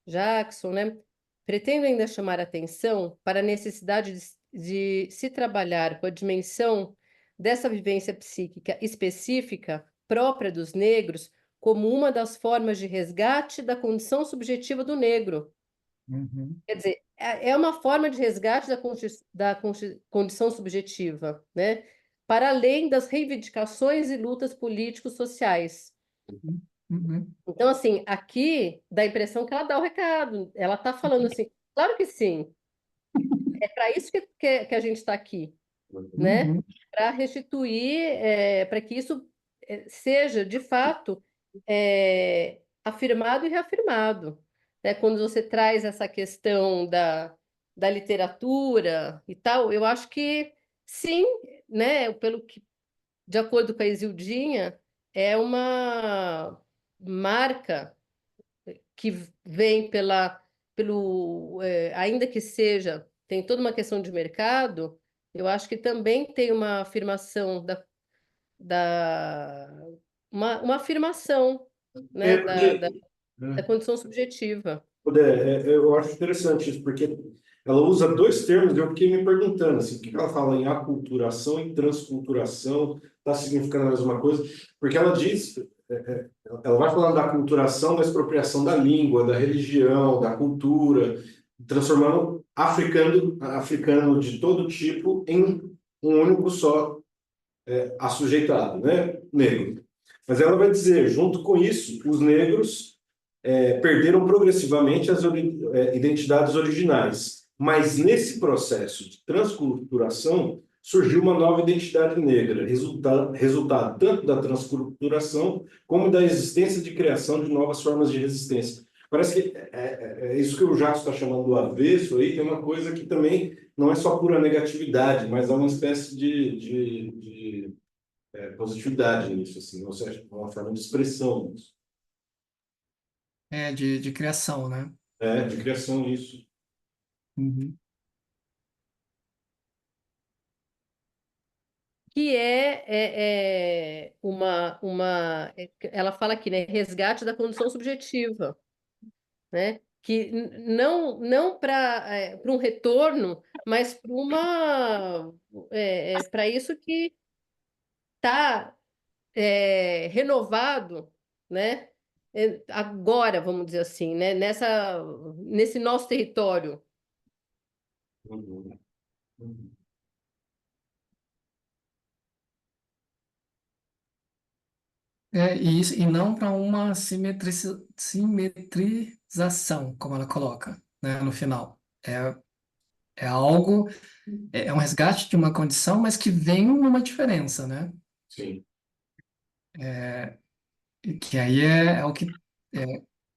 Speaker 9: Jackson, né? Pretendo ainda chamar atenção para a necessidade de se trabalhar com a dimensão dessa vivência psíquica específica própria dos negros como uma das formas de resgate da condição subjetiva do negro.
Speaker 4: uhum.
Speaker 9: Quer dizer, é uma forma de resgate da condição subjetiva, né? Para além das reivindicações e lutas políticos sociais.
Speaker 4: Uhum.
Speaker 9: Então, assim, aqui dá a impressão que ela dá o recado. Ela está falando assim, claro que sim, é para isso que a gente está aqui, né?
Speaker 4: Uhum.
Speaker 9: Para restituir, para que isso seja, de fato, afirmado e reafirmado. Né? Quando você traz essa questão da literatura e tal, eu acho que sim, né? De acordo com a Isildinha, é uma marca que vem ainda que seja, tem toda uma questão de mercado, eu acho que também tem uma afirmação da uma afirmação, né,
Speaker 1: Porque,
Speaker 9: da condição subjetiva.
Speaker 1: eu acho interessante isso, porque ela usa dois termos, eu fiquei me perguntando assim, por que ela fala em aculturação e transculturação, está significando a mesma coisa? Porque ela diz, ela vai falando da aculturação, da expropriação da língua, da religião, da cultura, transformando africano de todo tipo em um único só assujeitado, né? Negro. Mas ela vai dizer, junto com isso, os negros perderam progressivamente as identidades originais. Mas nesse processo de transculturação surgiu uma nova identidade negra, resultado tanto da transculturação como da existência de criação de novas formas de resistência. Parece que é isso que o Jacques está chamando do avesso aí, tem uma coisa que também não é só pura negatividade, mas há uma espécie de positividade nisso, assim, ou seja, uma forma de expressão nisso.
Speaker 4: De criação, né?
Speaker 1: De criação nisso.
Speaker 4: Uhum.
Speaker 9: Que ela fala aqui, né, resgate da condição subjetiva, né? Que não para um retorno, mas para isso que está renovado, né? Agora, vamos dizer assim, né? Nesse nosso território.
Speaker 1: Uhum. Uhum.
Speaker 4: E não para uma simetrização, como ela coloca, né, no final. É algo, é um resgate de uma condição, mas que vem numa diferença, né?
Speaker 1: Sim.
Speaker 4: E que aí é o que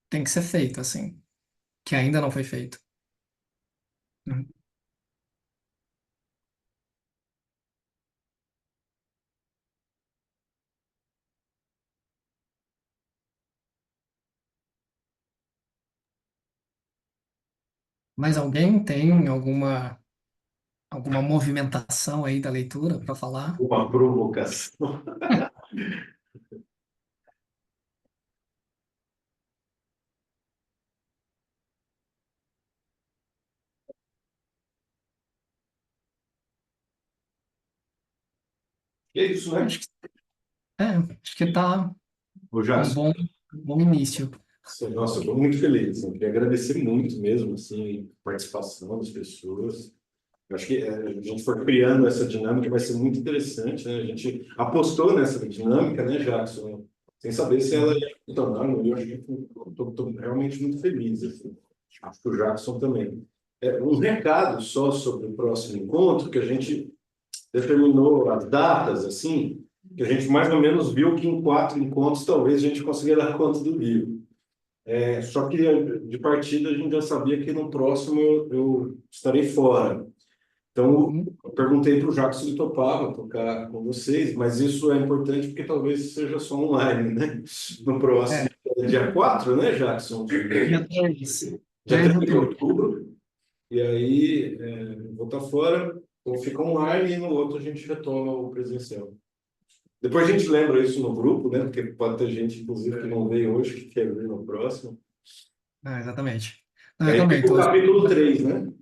Speaker 4: tem que ser feito, assim, que ainda não foi feito. Uhum. Mas alguém tem alguma movimentação aí da leitura para falar?
Speaker 1: Uma provocação. E é isso, né?
Speaker 4: Acho que tá
Speaker 1: Ô,
Speaker 4: um
Speaker 1: Jackson,
Speaker 4: bom início.
Speaker 1: nossa, eu estou muito feliz. Assim, queria agradecer muito mesmo assim, a participação das pessoas. Eu acho que a gente for criando essa dinâmica, vai ser muito interessante, né? A gente apostou nessa dinâmica, né, Jackson? Sem saber se ela ia funcionar, eu acho que estou realmente muito feliz. Assim. Acho que o Jackson também. Um recado só sobre o próximo encontro, que a gente determinou as datas, assim, que a gente mais ou menos viu que em 4 encontros talvez a gente consiga dar conta do livro. Só que de partida a gente já sabia que no próximo eu estarei fora. Então, eu perguntei para o Jacques se ele topava tocar com vocês, mas isso é importante porque talvez seja só online, né? No próximo, dia 4, né, Jackson?
Speaker 4: Dia 3.
Speaker 1: Dia
Speaker 4: 3 de
Speaker 1: 3 de
Speaker 4: outubro.
Speaker 1: outubro. E aí, vou estar fora, então fica online e no outro a gente retoma o presencial. Depois a gente lembra isso no grupo, né? Porque pode ter gente, inclusive, que não veio hoje, que quer ver no próximo.
Speaker 4: Exatamente.
Speaker 1: E
Speaker 4: Eu
Speaker 1: aí
Speaker 4: também
Speaker 1: fica o
Speaker 4: tô.
Speaker 1: capítulo 3, né?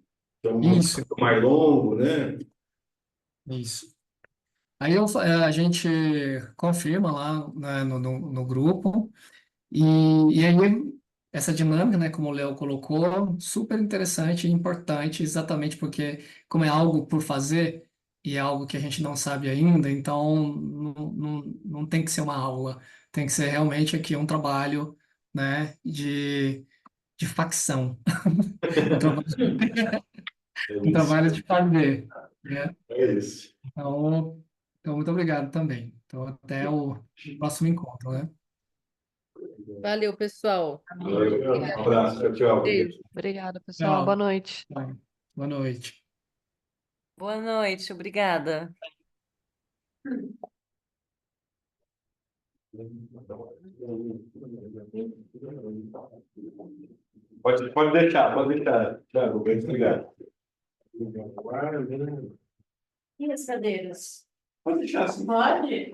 Speaker 1: Que é um
Speaker 4: Isso,
Speaker 1: capítulo mais longo, né?
Speaker 4: isso. Aí a gente confirma lá, né, no grupo, e aí essa dinâmica, né, como o Léo colocou, super interessante e importante, exatamente porque, como é algo por fazer e é algo que a gente não sabe ainda, então não tem que ser uma aula, tem que ser realmente aqui um trabalho, né, de facção, um trabalho,
Speaker 1: É
Speaker 4: um
Speaker 1: isso.
Speaker 4: trabalho de fazer, né?
Speaker 1: É isso.
Speaker 4: Então, muito obrigado também. Então, até o próximo encontro, né?
Speaker 9: Valeu, pessoal.
Speaker 1: Valeu. Um abraço. Tchau, tchau.
Speaker 9: Beijo.
Speaker 10: Obrigada, pessoal. Boa
Speaker 4: Tchau.
Speaker 10: noite.
Speaker 4: Boa noite.
Speaker 6: Boa noite, obrigada.
Speaker 1: Pode deixar, pode deixar. Thiago, bem obrigado.
Speaker 6: E as cadeiras?
Speaker 1: Pode deixar, sim.
Speaker 6: Pode?